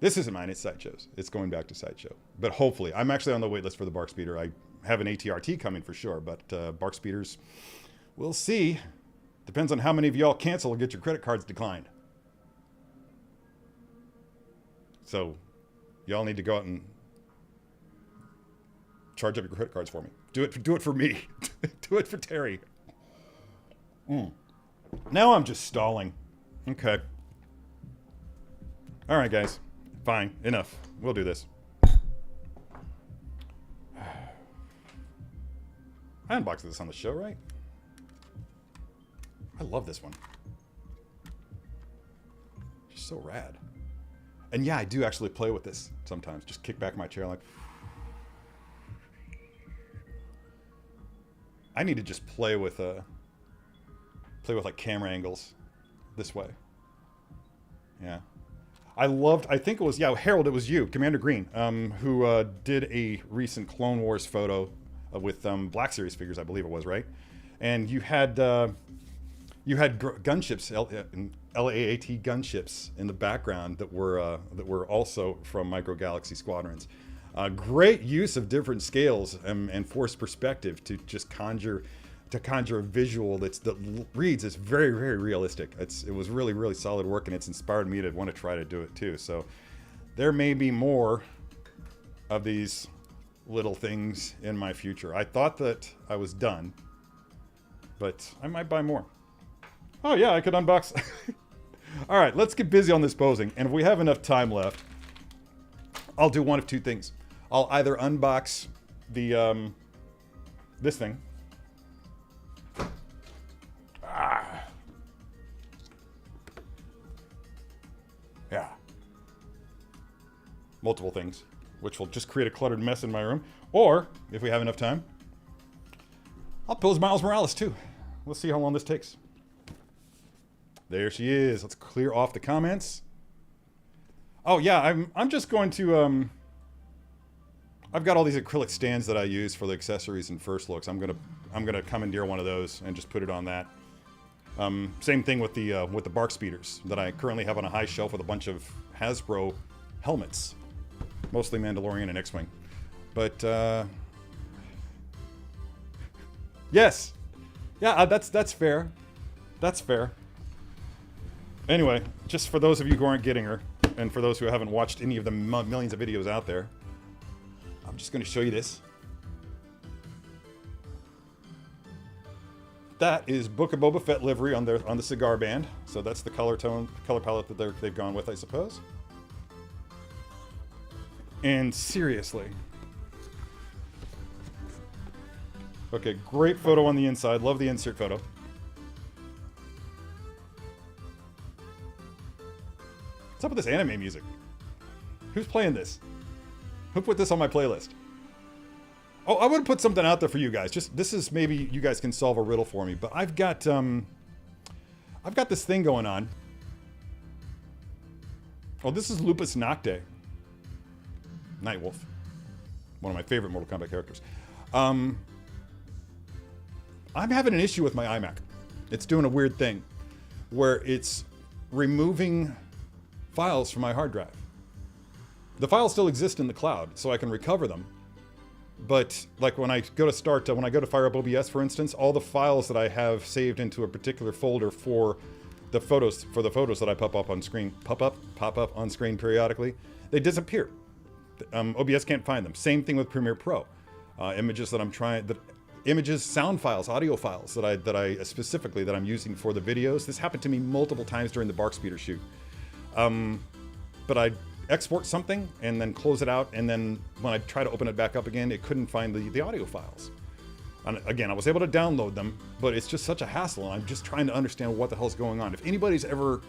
This isn't mine, it's Sideshow's. It's going back to Sideshow. But hopefully, I'm actually on the wait list for the Bark Speeder. I have an ATRT coming for sure, but Bark Speeders, we'll see. Depends on how many of y'all cancel or get your credit cards declined. So, y'all need to go out and charge up your credit cards for me. Do it for me. Do it for Terry. Now I'm just stalling. Okay. All right, guys. Fine. Enough. We'll do this. I unboxed this on the show, right? I love this one. She's so rad. And yeah, I do actually play with this sometimes. Just kick back my chair like... I need to just play with like camera angles this way. Yeah. I think it was, yeah, Harold, it was you, Commander Green, who did a recent Clone Wars photo with Black Series figures, I believe it was, right? And you had gunships, LAAT gunships in the background that were also from Micro Galaxy Squadrons. Great use of different scales and forced perspective to just conjure a visual that reads as very, very realistic. It was really, really solid work, and it's inspired me to want to try to do it too. So there may be more of these little things in my future. I thought that I was done, but I might buy more. Oh yeah, I could unbox. All right, let's get busy on this posing. And if we have enough time left, I'll do one of two things. I'll either unbox the this thing. Yeah. Multiple things, which will just create a cluttered mess in my room. Or, if we have enough time, I'll pose Miles Morales too. Let's see how long this takes. There she is. Let's clear off the comments. Oh yeah, I'm just going to I've got all these acrylic stands that I use for the accessories and first looks. I'm gonna commandeer one of those and just put it on that. Same thing with the bark speeders that I currently have on a high shelf with a bunch of Hasbro helmets, mostly Mandalorian and X-Wing. But yes, yeah, that's fair. That's fair. Anyway, just for those of you who aren't getting her, and for those who haven't watched any of the millions of videos out there, I'm just going to show you this. That is Book of Boba Fett livery on the cigar band. So that's the color palette that they've gone with, I suppose. And seriously. Okay, great photo on the inside. Love the insert photo. What's up with this anime music? Who's playing this? Who put this on my playlist? Oh, I would put something out there for you guys. Just this is maybe you guys can solve a riddle for me. But I've got this thing going on. Oh, this is Lupus Nocte, Nightwolf, one of my favorite Mortal Kombat characters. I'm having an issue with my iMac. It's doing a weird thing where it's removing files from my hard drive. The files still exist in the cloud, so I can recover them. But like when I go to fire up OBS, for instance, all the files that I have saved into a particular folder for the photos that I pop up on screen periodically, they disappear. OBS can't find them. Same thing with Premiere Pro. Images, sound files, audio files that I'm using for the videos. This happened to me multiple times during the Bark Speeder shoot. But I export something and then close it out, and then when I try to open it back up again, it couldn't find the audio files. And again, I was able to download them, but it's just such a hassle, and I'm just trying to understand what the hell's going on. If anybody's ever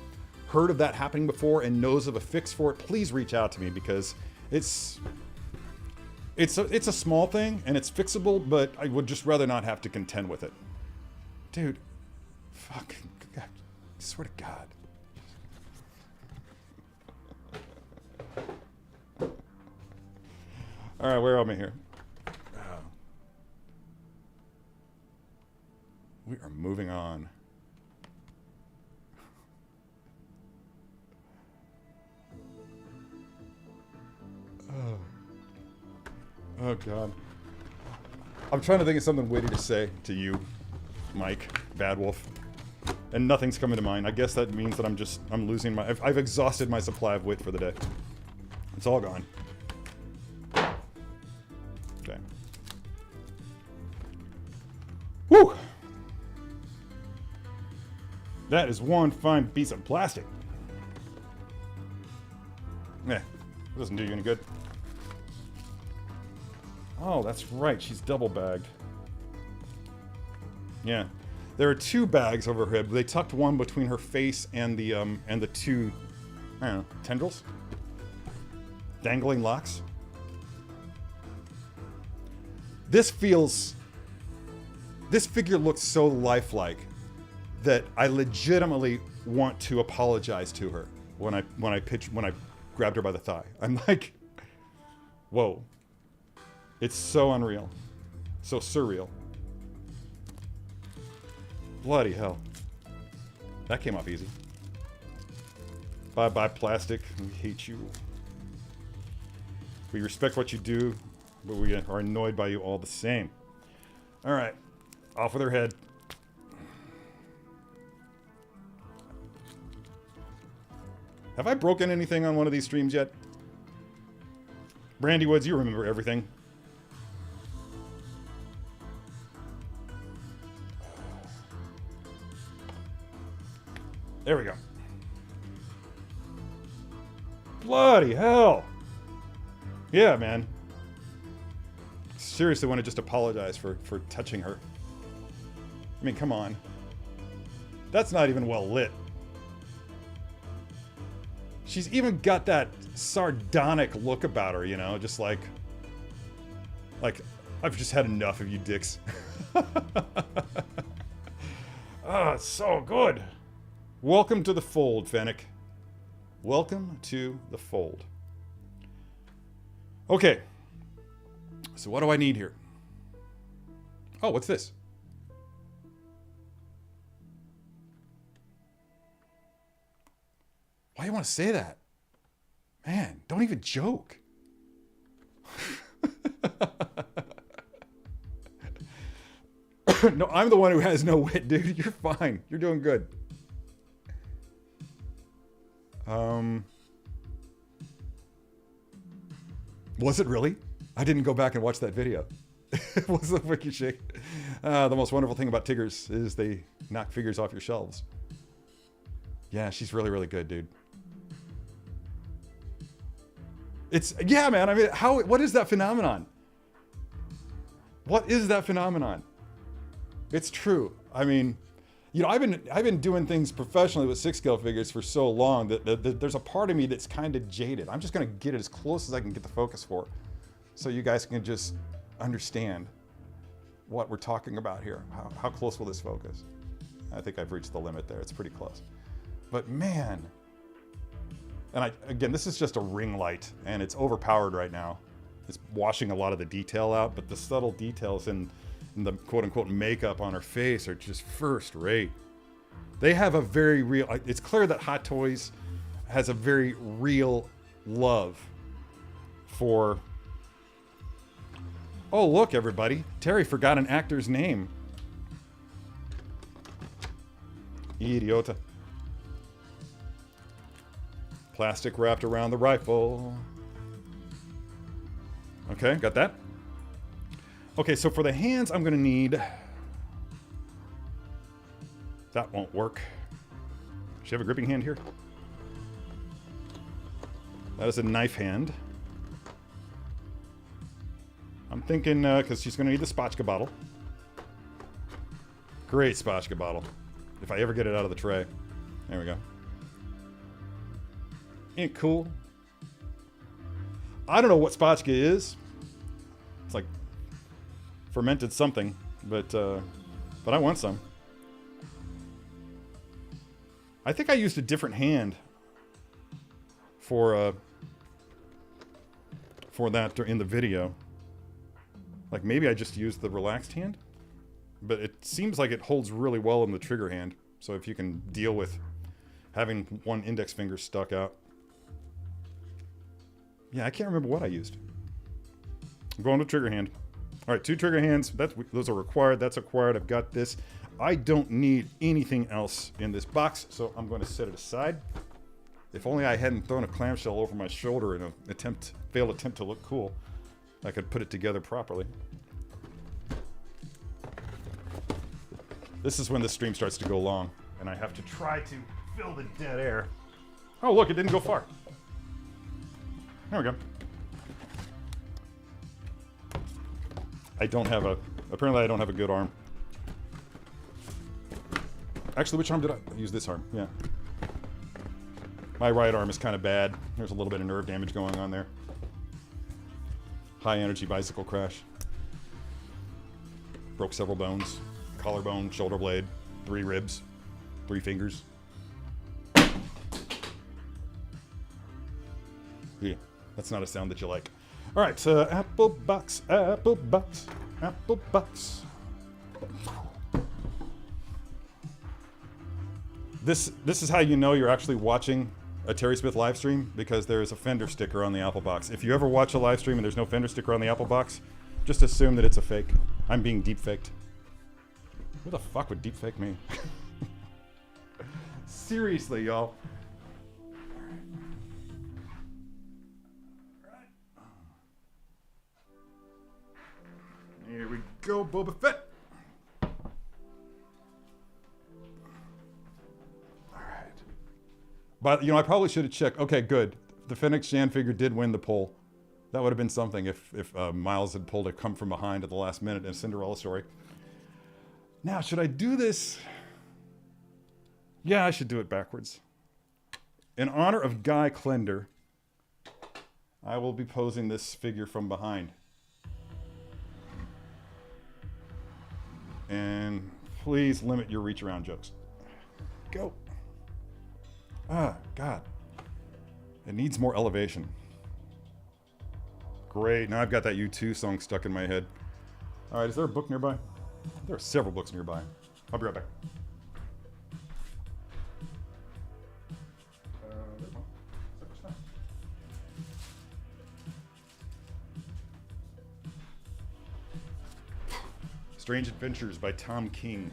heard of that happening before and knows of a fix for it, please reach out to me, because it's a small thing and it's fixable, but I would just rather not have to contend with it. Dude, fucking God, I swear to God. All right, where am I here? We are moving on. Oh God. I'm trying to think of something witty to say to you, Mike, Bad Wolf, and nothing's coming to mind. I guess that means that I'm losing I've exhausted my supply of wit for the day. It's all gone. Okay. Woo! That is one fine piece of plastic. Yeah, it doesn't do you any good. Oh, that's right. She's double bagged. Yeah. There are 2 bags over her head. They tucked one between her face and the 2, I don't know, tendrils? Dangling locks? This figure looks so lifelike that I legitimately want to apologize to her when I grabbed her by the thigh. I'm like, whoa. It's so unreal. So surreal. Bloody hell. That came off easy. Bye-bye, plastic. We hate you. We respect what you do, but we are annoyed by you all the same. All right. Off with her head. Have I broken anything on one of these streams yet? Brandy Woods, you remember everything. There we go. Bloody hell. Yeah, man. Seriously want to just apologize for touching her. I mean, come on. That's not even well lit. She's even got that sardonic look about her, you know, just like I've just had enough of you dicks. Ah, it's so good. Welcome to the fold, Fennec. Welcome to the fold. Okay. So what do I need here? Oh, what's this? Why do you want to say that? Man, don't even joke. No, I'm the one who has no wit, dude. You're fine. You're doing good. Was it really? I didn't go back and watch that video. What's the wiki shake? The most wonderful thing about Tiggers is they knock figures off your shelves. Yeah, she's really, really good, dude. Yeah, man. I mean, what is that phenomenon? What is that phenomenon? It's true. I mean, you know, I've been doing things professionally with 6-scale figures for so long that there's a part of me that's kind of jaded. I'm just going to get it as close as I can get the focus for, so you guys can just understand what we're talking about here. How close will this focus? I think I've reached the limit there. It's pretty close. But man, and again, this is just a ring light, and it's overpowered right now. It's washing a lot of the detail out, but the subtle details in the quote-unquote makeup on her face are just first rate. They have a very real... It's clear that Hot Toys has a very real love for... Oh, look, everybody. Terry forgot an actor's name. Idiota. Plastic wrapped around the rifle. Okay, got that. Okay, so for the hands, I'm going to need... That won't work. Does she have a gripping hand here? That is a knife hand. I'm thinking, because she's going to need the spotchka bottle. Great spotchka bottle. If I ever get it out of the tray. There we go. Ain't it cool? I don't know what spotchka is. It's like fermented something, but I want some. I think I used a different hand for that in the video. Like maybe I just used the relaxed hand, but it seems like it holds really well in the trigger hand. So if you can deal with having one index finger stuck out. Yeah, I can't remember what I used. I'm going to trigger hand. All right, 2 trigger hands. Those are required. That's acquired. I've got this. I don't need anything else in this box, so I'm going to set it aside. If only I hadn't thrown a clamshell over my shoulder in an failed attempt to look cool, I could put it together properly. This is when the stream starts to go long, and I have to try to fill the dead air. Oh, look, it didn't go far. There we go. Apparently I don't have a good arm. Actually, which arm did I use? This arm, yeah. My right arm is kind of bad. There's a little bit of nerve damage going on there. High energy bicycle crash. Broke several bones. Collarbone, shoulder blade, 3 ribs, 3 fingers. Yeah, that's not a sound that you like. All right, apple box, apple box, apple box. This is how you know you're actually watching a Terry Smith live stream, because there's a fender sticker on the Apple box. If you ever watch a live stream and there's no fender sticker on the Apple box, just assume that it's a fake. I'm being deep faked. Who the fuck would deep fake me? Seriously, y'all. Here we go, Boba Fett. But, you know, I probably should have checked. Okay, good. The Fennec Shand figure did win the poll. That would have been something if Miles had pulled a come from behind at the last minute in a Cinderella story. Now, should I do this? Yeah, I should do it backwards. In honor of Guy Klender, I will be posing this figure from behind. And please limit your reach around jokes. Go. Ah, God. It needs more elevation. Great, now I've got that U2 song stuck in my head. All right, is there a book nearby? There are several books nearby. I'll be right back. Strange Adventures by Tom King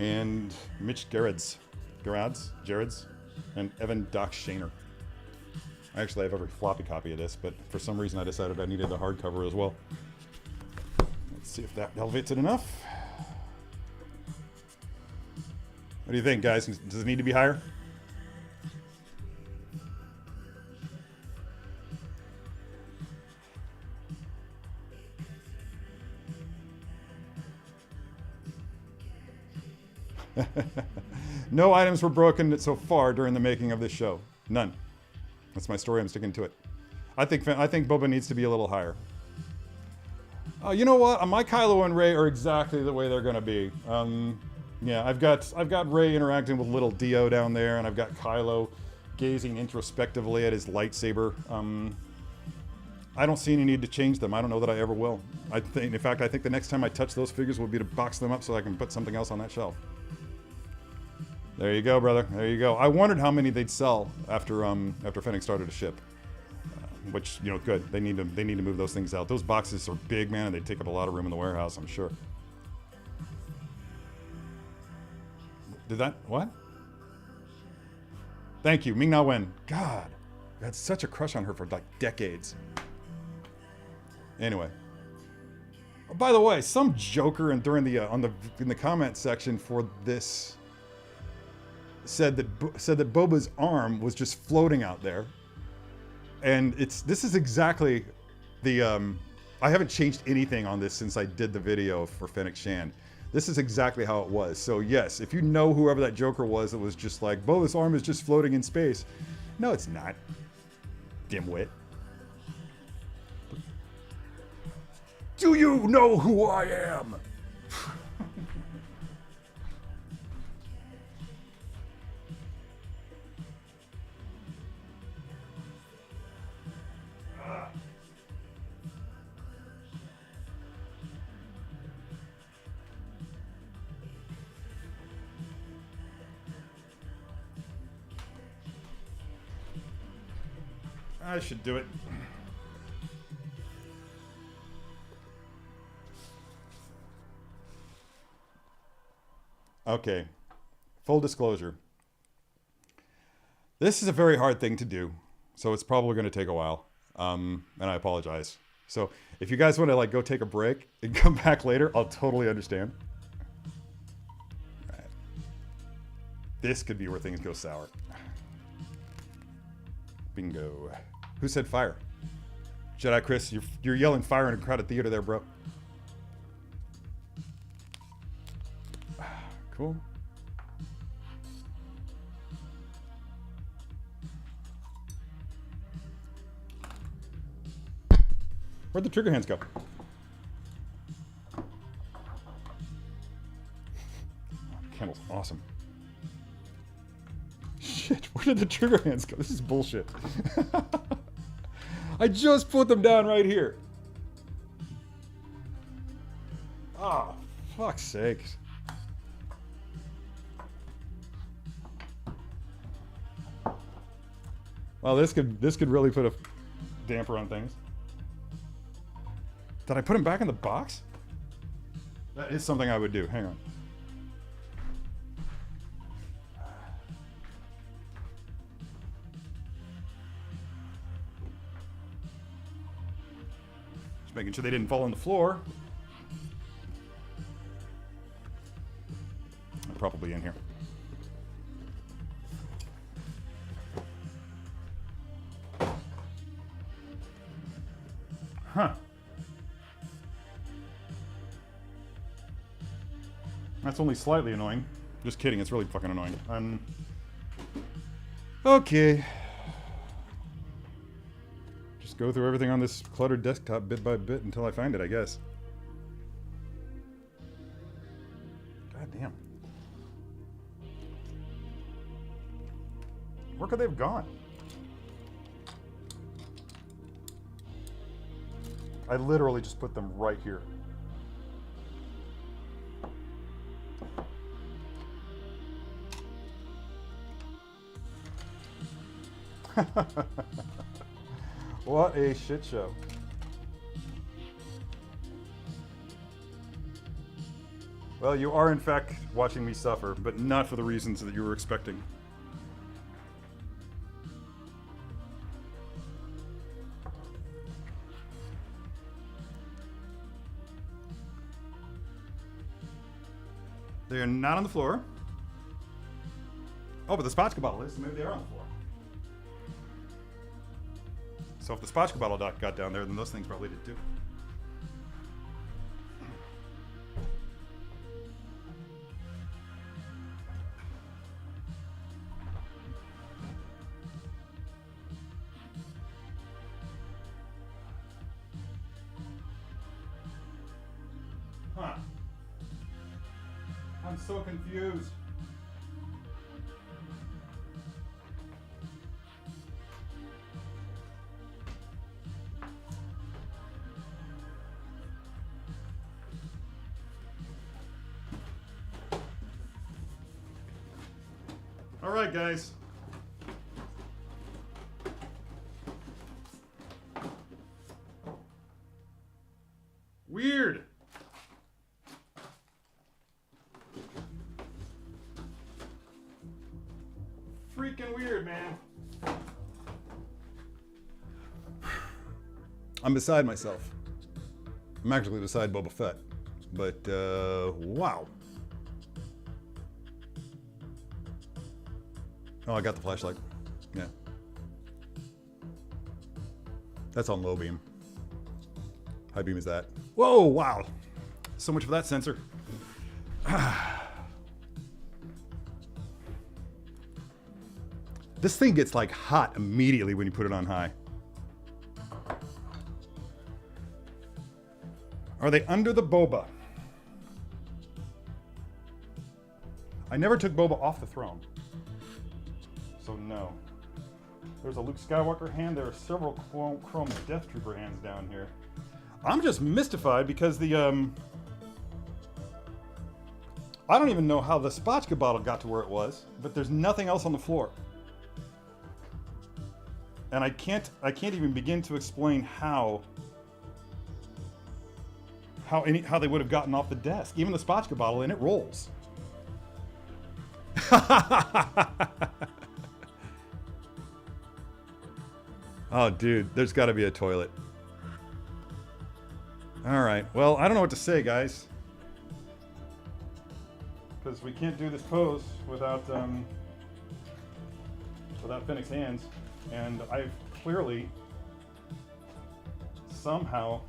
and Mitch Gerrits, and Evan Doc Shaner. I actually have every floppy copy of this, but for some reason I decided I needed the hardcover as well. Let's see if that elevates it enough. What do you think, guys? Does it need to be higher? No items were broken so far during the making of this show. None. That's my story. I'm sticking to it. I think Boba needs to be a little higher. You know what? My Kylo and Rey are exactly the way they're gonna be. Yeah, I've got Rey interacting with little Dio down there, and I've got Kylo gazing introspectively at his lightsaber. I don't see any need to change them. I don't know that I ever will. In fact, I think the next time I touch those figures will be to box them up so I can put something else on that shelf. There you go, brother. There you go. I wondered how many they'd sell after Fennec started to ship. Which, you know, good. They need to move those things out. Those boxes are big, man, and they take up a lot of room in the warehouse, I'm sure. Did that? What? Thank you, Ming Na Wen. God, I had such a crush on her for like decades. Anyway. By the way, some joker in the comment section for this said that Boba's arm was just floating out there, and this is exactly the I haven't changed anything on this since I did the video for Fennec Shand. This is exactly how it was. So yes, if you know whoever that joker was, it was just like Boba's arm is just floating in space. No, it's not, dimwit. Do you know who I am? I should do it. Okay, full disclosure. This is a very hard thing to do, so it's probably going to take a while, and I apologize. So if you guys want to like go take a break and come back later, I'll totally understand. All right. This could be where things go sour. Bingo. Who said fire? Jedi Chris, you're yelling fire in a crowded theater there, bro. Cool. Where'd the trigger hands go? Candle's awesome. Shit, where did the trigger hands go? This is bullshit. I just put them down right here. Oh, fuck's sakes. Well, this could really put a damper on things. Did I put them back in the box? That is something I would do. Hang on. Just making sure they didn't fall on the floor. They're probably in here. Huh. That's only slightly annoying. Just kidding, it's really fucking annoying. Okay. Just go through everything on this cluttered desktop bit by bit until I find it, I guess. God damn. Where could they have gone? I literally just put them right here. What a shit show. Well, you are in fact watching me suffer, but not for the reasons that you were expecting. They are not on the floor. Oh, but the spotchka bottle is. Maybe they are on the floor. So if the spotchka bottle got down there, then those things probably did too. Huh. I'm so confused. All right, guys. Weird. Freaking weird, man. I'm beside myself. I'm actually beside Boba Fett. But, wow. Oh, I got the flashlight. Yeah. That's on low beam. High beam is that. Whoa, wow. So much for that sensor. This thing gets like hot immediately when you put it on high. Are they under the boba? I never took Boba off the throne. So no. There's a Luke Skywalker hand. There are several chrome Death Trooper hands down here. I'm just mystified because the I don't even know how the spotchka bottle got to where it was, but there's nothing else on the floor. And I can't even begin to explain how they would have gotten off the desk. Even the spotchka bottle, and it rolls. Oh, dude, there's got to be a toilet. All right. Well, I don't know what to say, guys, because we can't do this pose without Fennec's hands, and I've clearly somehow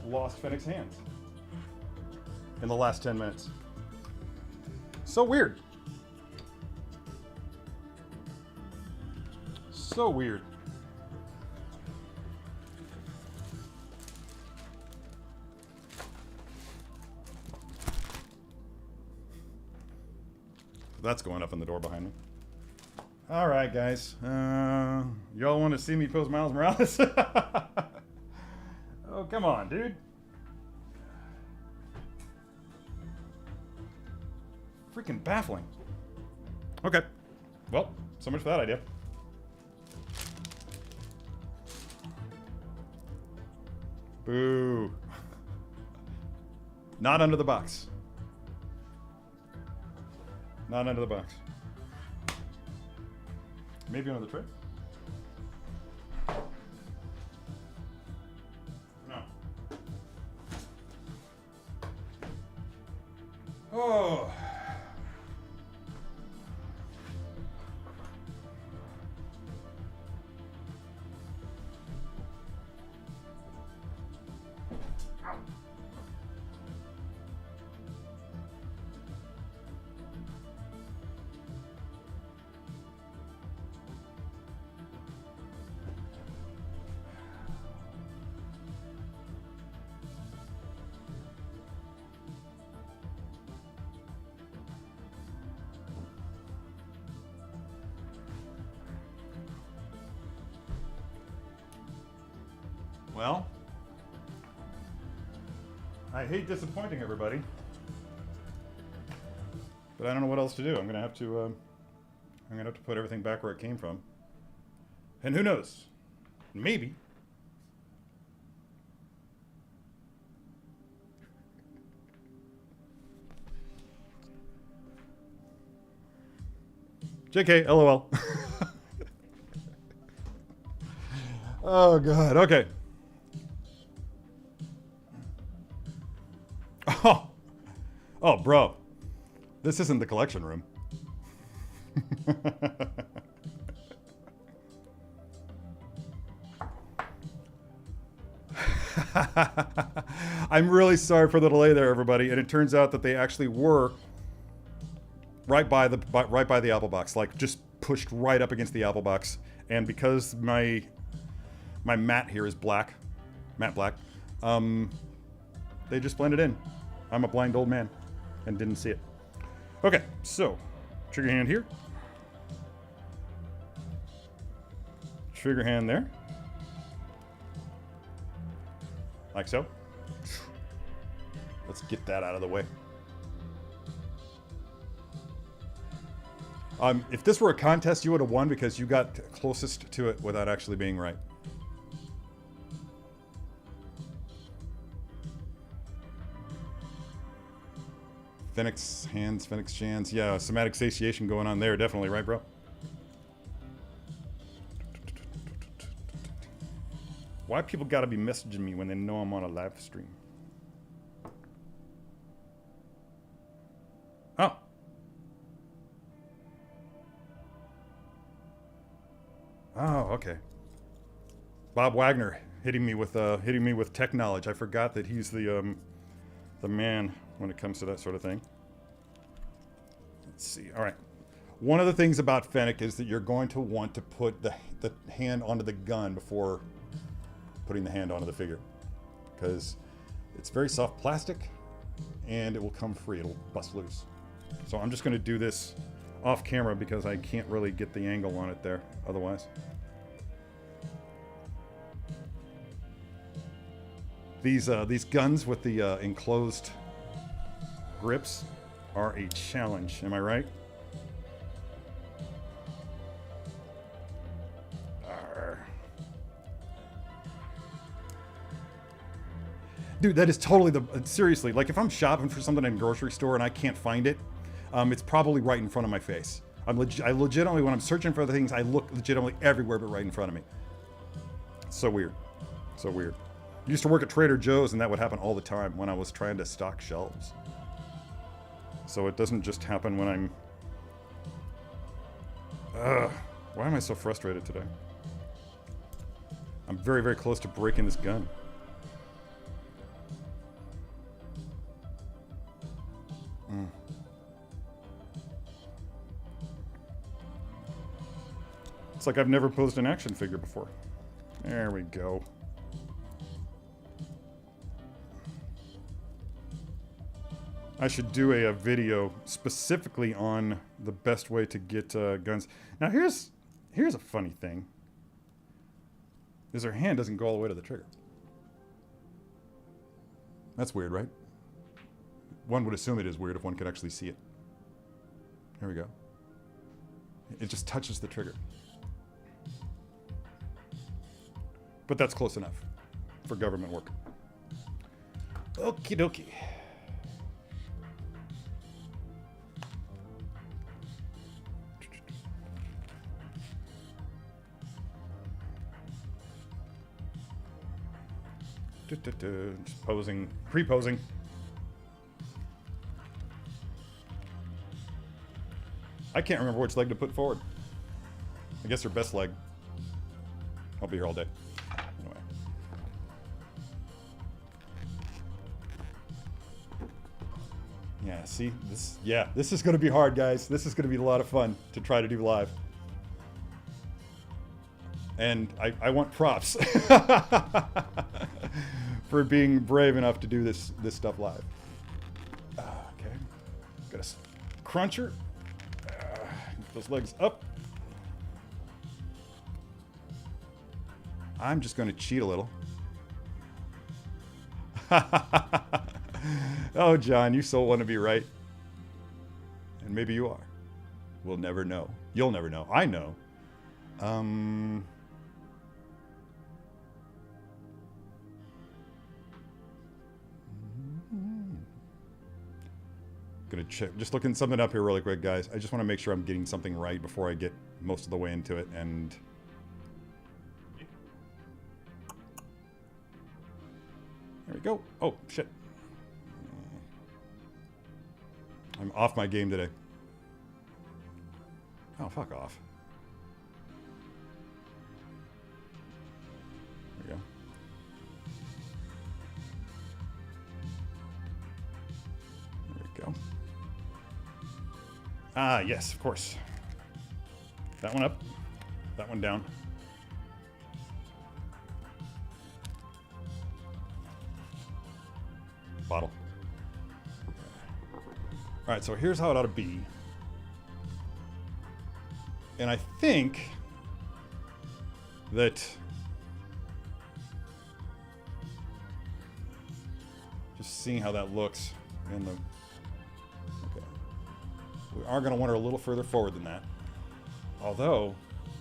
lost Fennec's hands in the last 10 minutes. So weird. So weird. That's going up in the door behind me. All right, guys. Y'all want to see me pose Miles Morales? Oh, come on, dude. Freaking baffling. Okay. Well, so much for that idea. Boo. Not under the box. Not under the box. Maybe under the tray? No. Oh. Well, I hate disappointing everybody, but I don't know what else to do. I'm gonna have to put everything back where it came from, and who knows, maybe. JK, LOL. Oh God. Okay. Oh, bro. This isn't the collection room. I'm really sorry for the delay there, everybody. And it turns out that they actually were right by the apple box, like just pushed right up against the apple box. And because my mat here is black, matte black, they just blended in. I'm a blind old man and didn't see it. Okay, so trigger hand here. Trigger hand there. Like so. Let's get that out of the way. If this were a contest, you would have won because you got closest to it without actually being right. Fennec hands, Fennec Shands. Yeah, somatic satiation going on there, definitely, right, bro? Why people gotta be messaging me when they know I'm on a live stream? Oh. Oh, okay. Bob Wagner hitting me with tech knowledge. I forgot that he's the man when it comes to that sort of thing. Let's see. All right. One of the things about Fennec is that you're going to want to put the hand onto the gun before putting the hand onto the figure, because it's very soft plastic and it will come free. It'll bust loose. So I'm just going to do this off camera because I can't really get the angle on it there otherwise. These guns with the enclosed grips are a challenge. Am I right? Dude, that is totally seriously, like if I'm shopping for something in a grocery store and I can't find it, it's probably right in front of my face. I legitimately, when I'm searching for the things, I look legitimately everywhere but right in front of me. So weird. So weird. I used to work at Trader Joe's and that would happen all the time when I was trying to stock shelves. So it doesn't just happen when I'm... why am I so frustrated today? I'm very, very close to breaking this gun. It's like I've never posed an action figure before. There we go. I should do a video specifically on the best way to get guns. Now here's a funny thing. Is her hand doesn't go all the way to the trigger. That's weird, right? One would assume it is weird if one could actually see it. There we go. It just touches the trigger. But that's close enough for government work. Okie dokie. Just posing, pre-posing. I can't remember which leg to put forward. I guess her best leg. I'll be here all day. Anyway. Yeah, see? This is going to be hard, guys. This is going to be a lot of fun to try to do live. And I want props for being brave enough to do this stuff live. Okay. Got a cruncher. Get those legs up. I'm just going to cheat a little. Oh, John, you so want to be right. And maybe you are. We'll never know. You'll never know. I know. Gonna check, just looking something up here really quick, guys. I just want to make sure I'm getting something right before I get most of the way into it. And there we go. Oh, shit. I'm off my game today. Oh, fuck off. There we go. There we go. Ah, yes, of course. That one up. That one down. Bottle. All right, so here's how it ought to be. And I think that just seeing how that looks in the, okay. We are going to want her a little further forward than that. Although,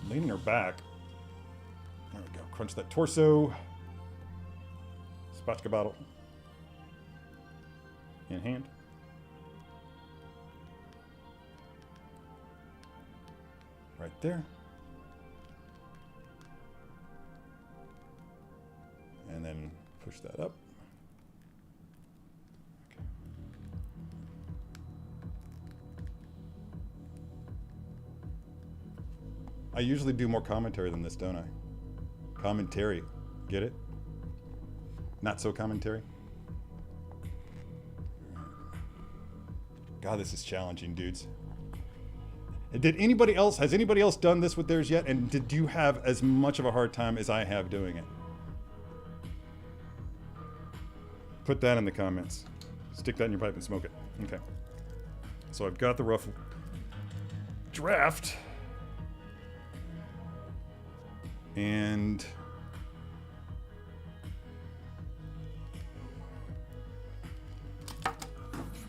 leaning her back, there we go, crunch that torso, spatchka bottle in hand. Right there. And then push that up. Okay. I usually do more commentary than this, don't I? Commentary. Get it? Not so commentary? God, this is challenging, dudes. Has anybody else done this with theirs yet? And did you have as much of a hard time as I have doing it? Put that in the comments. Stick that in your pipe and smoke it. Okay. So I've got the rough draft. And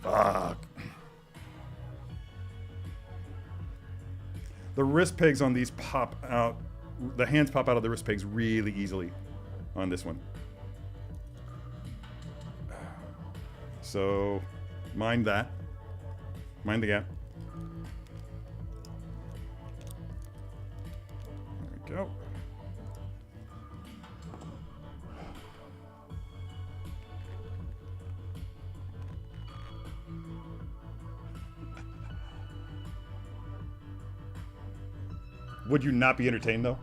fuck. The wrist pegs on these pop out. The hands pop out of the wrist pegs really easily on this one. So, mind that. Mind the gap. There we go. Would you not be entertained, though?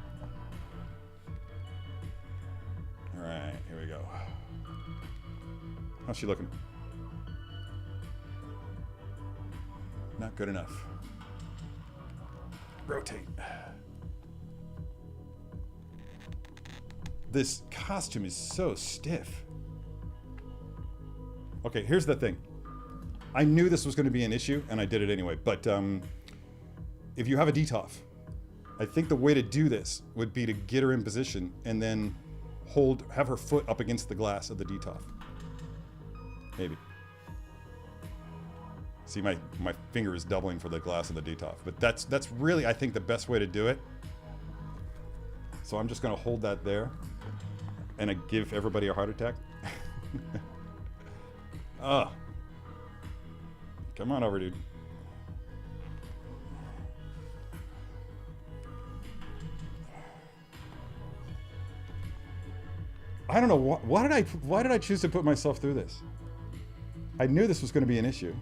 All right, here we go. How's she looking? Not good enough. Rotate. This costume is so stiff. Okay, here's the thing. I knew this was going to be an issue, and I did it anyway. But if you have a DTOF, I think the way to do this would be to get her in position and then have her foot up against the glass of the DTOF. Maybe. See, my finger is doubling for the glass of the DTOF, but that's really, I think, the best way to do it. So I'm just going to hold that there, and I give everybody a heart attack. Come on over, dude. I don't know why did I choose to put myself through this? I knew this was going to be an issue.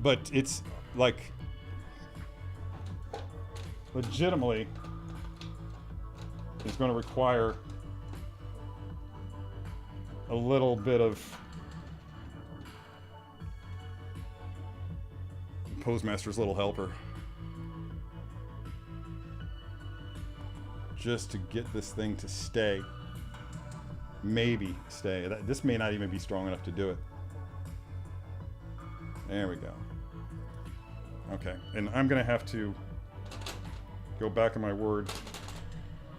But it's like legitimately it's going to require a little bit of Posemaster's little helper just to get this thing to stay. Maybe stay. This may not even be strong enough to do it. There we go. Okay, and I'm gonna have to go back on my word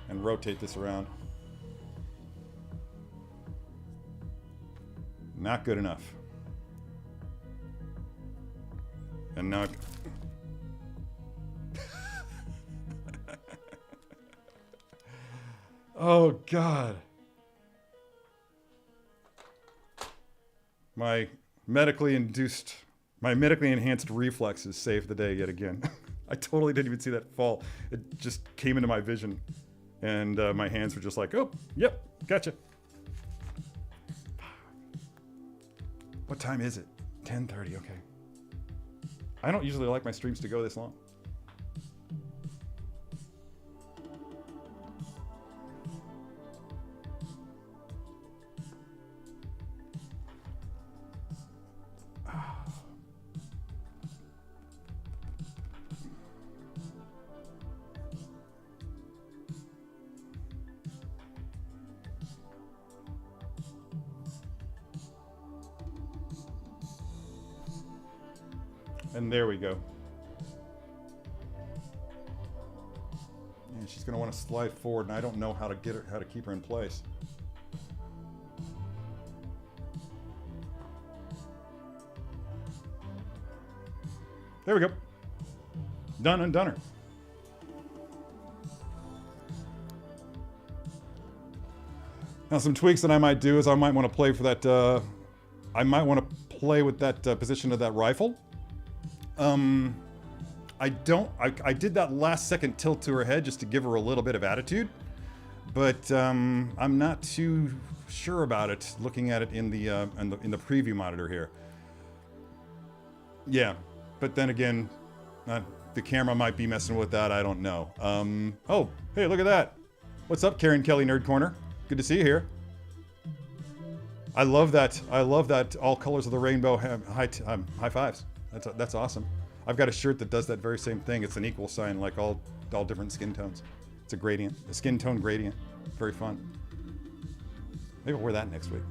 and rotate this around. Not good enough. And now oh God. My medically enhanced reflexes saved the day yet again. I totally didn't even see that fall. It just came into my vision, and my hands were just like, oh, yep, gotcha. What time is it? 10:30, okay. I don't usually like my streams to go this long. And there we go. And she's gonna want to slide forward, and I don't know how to keep her in place. There we go. Done and done her. Now some tweaks that I might do is I might want to play for that, I might want to play with that position of that rifle. I did that last second tilt to her head just to give her a little bit of attitude, but I'm not too sure about it looking at it in the preview monitor here. Yeah, but then again, the camera might be messing with that. I don't know. Oh, hey, look at that. What's up, Karen Kelly Nerd Corner? Good to see you here. I love that. I love that all colors of the rainbow have high fives. That's awesome. I've got a shirt that does that very same thing. It's an equal sign, like all different skin tones. It's a gradient, a skin tone gradient. Very fun. Maybe I'll wear that next week.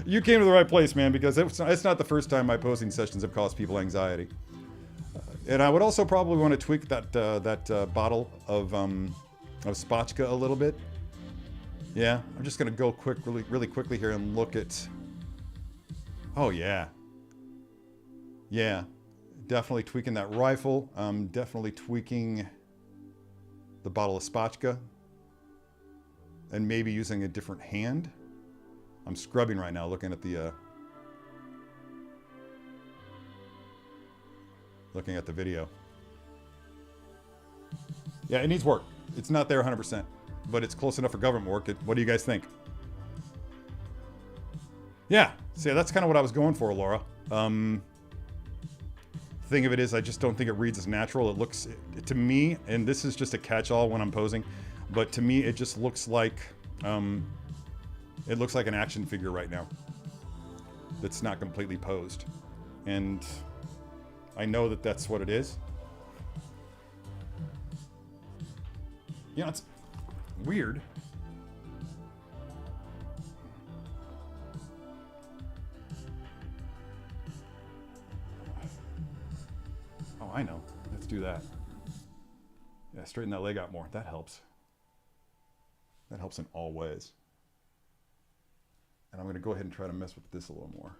You came to the right place, man, because it's not the first time my posing sessions have caused people anxiety. And I would also probably want to tweak that bottle of spotchka a little bit. Yeah, I'm just gonna go really quickly here and look at. Oh yeah. Yeah, definitely tweaking that rifle. Definitely tweaking the bottle of spotchka, and maybe using a different hand. I'm scrubbing right now, looking at the video. Yeah, it needs work. It's not there 100%, but it's close enough for government work. What do you guys think? Yeah, see, that's kind of what I was going for, Laura. Thing of it is, I just don't think it reads as natural. It looks, to me, and this is just a catch-all when I'm posing, but to me, it just looks like, an action figure right now that's not completely posed. And I know that that's what it is. You know, it's weird. I know. Let's do that. Yeah, straighten that leg out more. That helps. That helps in all ways. And I'm going to go ahead and try to mess with this a little more.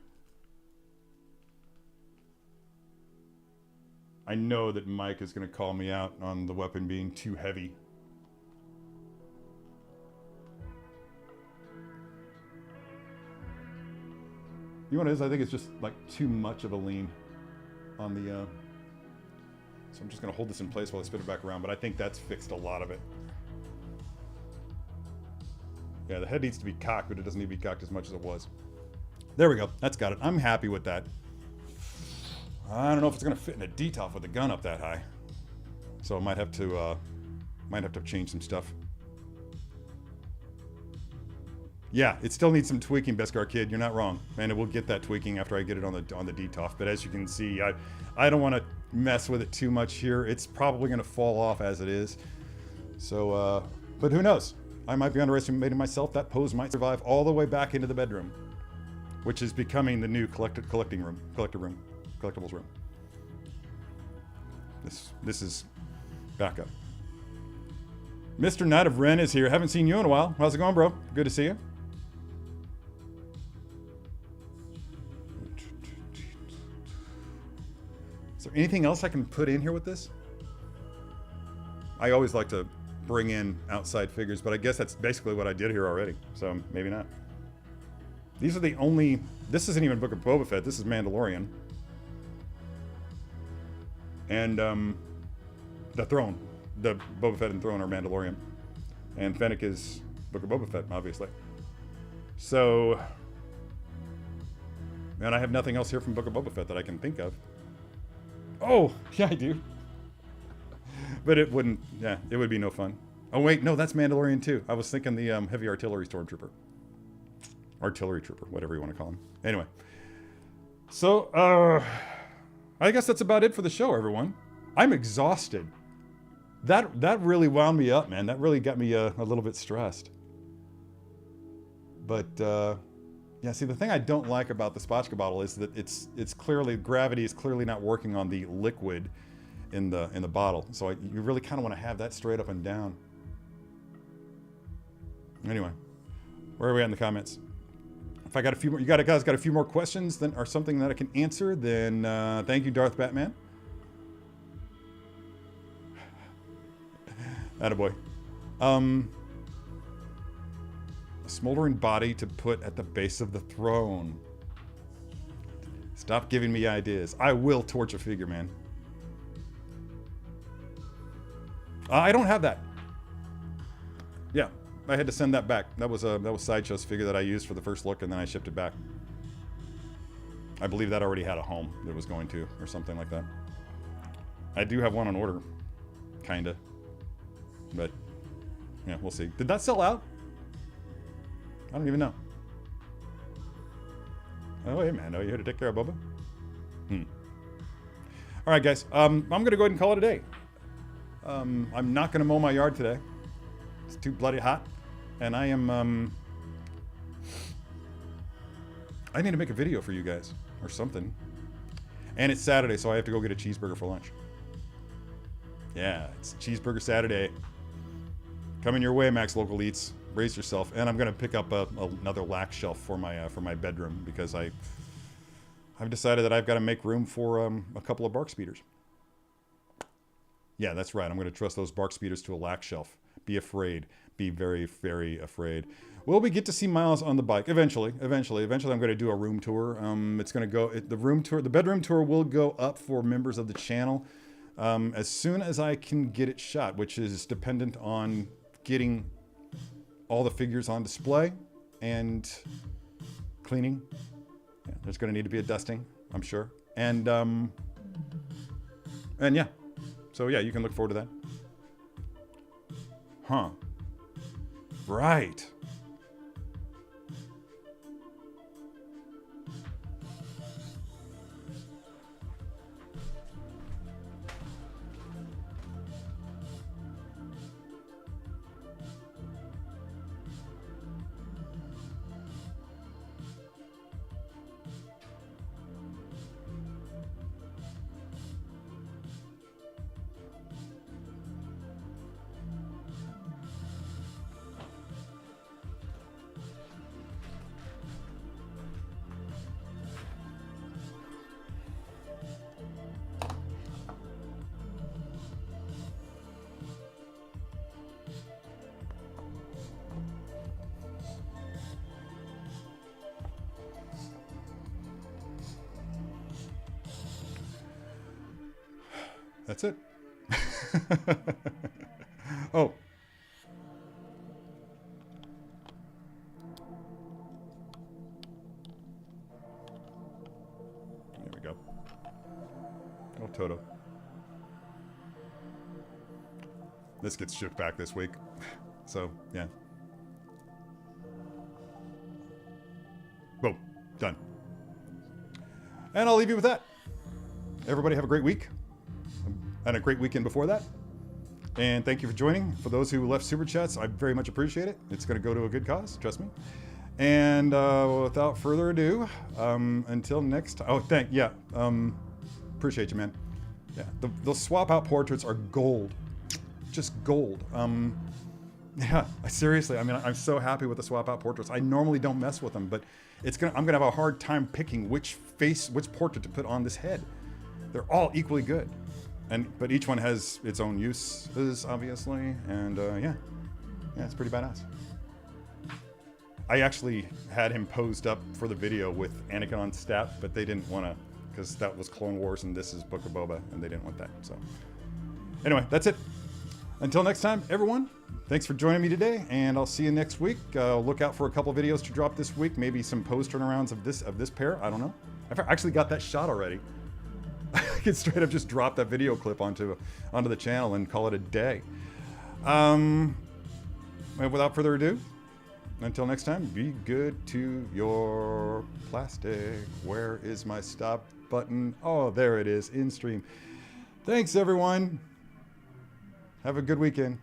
I know that Mike is going to call me out on the weapon being too heavy. You know what it is? I think it's just like too much of a lean on the... So I'm just going to hold this in place while I spin it back around, but I think that's fixed a lot of it. Yeah, the head needs to be cocked, but it doesn't need to be cocked as much as it was. There we go. That's got it. I'm happy with that. I don't know if it's going to fit in a detolf with the gun up that high. So I might have to change some stuff. Yeah, it still needs some tweaking, Beskar Kid. You're not wrong. And it will get that tweaking after I get it on the detolf. But as you can see, I don't want to mess with it too much here. It's probably going to fall off as it is. So, but who knows? I might be underestimating myself. That pose might survive all the way back into the bedroom, which is becoming the new collectibles room. This is backup. Mr. Knight of Ren is here. Haven't seen you in a while. How's it going, bro? Good to see you. Is there anything else I can put in here with this? I always like to bring in outside figures, but I guess that's basically what I did here already, so maybe not. These are the only... This isn't even Book of Boba Fett, this is Mandalorian. And the Throne. The Boba Fett and Throne are Mandalorian. And Fennec is Book of Boba Fett, obviously. So... And I have nothing else here from Book of Boba Fett that I can think of. Oh, yeah, I do. But it wouldn't, yeah, it would be no fun. Oh, wait, no, that's Mandalorian too. I was thinking the heavy artillery stormtrooper. Artillery trooper, whatever you want to call him. Anyway. So, I guess that's about it for the show, everyone. I'm exhausted. That really wound me up, man. That really got me a little bit stressed. But, yeah, see, the thing I don't like about the spotchka bottle is that it's clearly, gravity is clearly not working on the liquid in the bottle. So you really kind of want to have that straight up and down. Anyway, where are we at in the comments? If I got a few more, you guys got a few more questions then, or something that I can answer, then thank you, Darth Batman. Attaboy. A smoldering body to put at the base of the throne. Stop giving me ideas. I will torch a figure, man. I don't have that. Yeah, I had to send that back. That was Sideshow's figure that I used for the first look, and then I shipped it back. I believe that already had a home that it was going to, or something like that. I do have one on order, kinda. But, yeah, we'll see. Did that sell out? I don't even know. Oh, hey, man. Oh, you here to take care of Bubba? All right, guys. I'm going to go ahead and call it a day. I'm not going to mow my yard today. It's too bloody hot. And I am... I need to make a video for you guys. Or something. And it's Saturday, so I have to go get a cheeseburger for lunch. Yeah, it's Cheeseburger Saturday. Coming your way, Max Local Eats. Brace yourself. And I'm going to pick up another lac shelf for my bedroom, because I've decided that I've got to make room for a couple of bark speeders. Yeah, that's right. I'm going to trust those bark speeders to a lac shelf. Be afraid. Be very, very afraid. Will we get to see Miles on the bike? Eventually. Eventually, I'm going to do a room tour. It's going to go... The bedroom tour will go up for members of the channel as soon as I can get it shot, which is dependent on getting all the figures on display and cleaning. Yeah, there's going to need to be a dusting, I'm sure. And yeah. So yeah, you can look forward to that. Huh. Right. that's it. Oh. There we go. Oh, Toto. This gets shipped back this week. So, yeah. Boom. Done. And I'll leave you with that. Everybody have a great week. And a great weekend before that. And thank you for joining. For those who left Super Chats, I very much appreciate it. It's going to go to a good cause, trust me. And without further ado, until next time. Oh, appreciate you, man. Yeah, those swap out portraits are gold. Just gold. Yeah, seriously. I mean, I'm so happy with the swap out portraits. I normally don't mess with them, but I'm gonna have a hard time picking which portrait to put on this head. They're all equally good, but each one has its own uses, obviously, and yeah, it's pretty badass. I actually had him posed up for the video with Anakin on staff, but they didn't want to, because that was Clone Wars and this is Book of Boba, and they didn't want that. So anyway, that's it. Until next time, everyone, thanks for joining me today, and I'll see you next week. Look out for a couple videos to drop this week, maybe some post turnarounds of this pair. I don't know. I've actually got that shot already. I could straight up just drop that video clip onto the channel and call it a day. Without further ado, until next time, be good to your plastic. Where is my stop button? Oh, there it is, in stream. Thanks, everyone. Have a good weekend.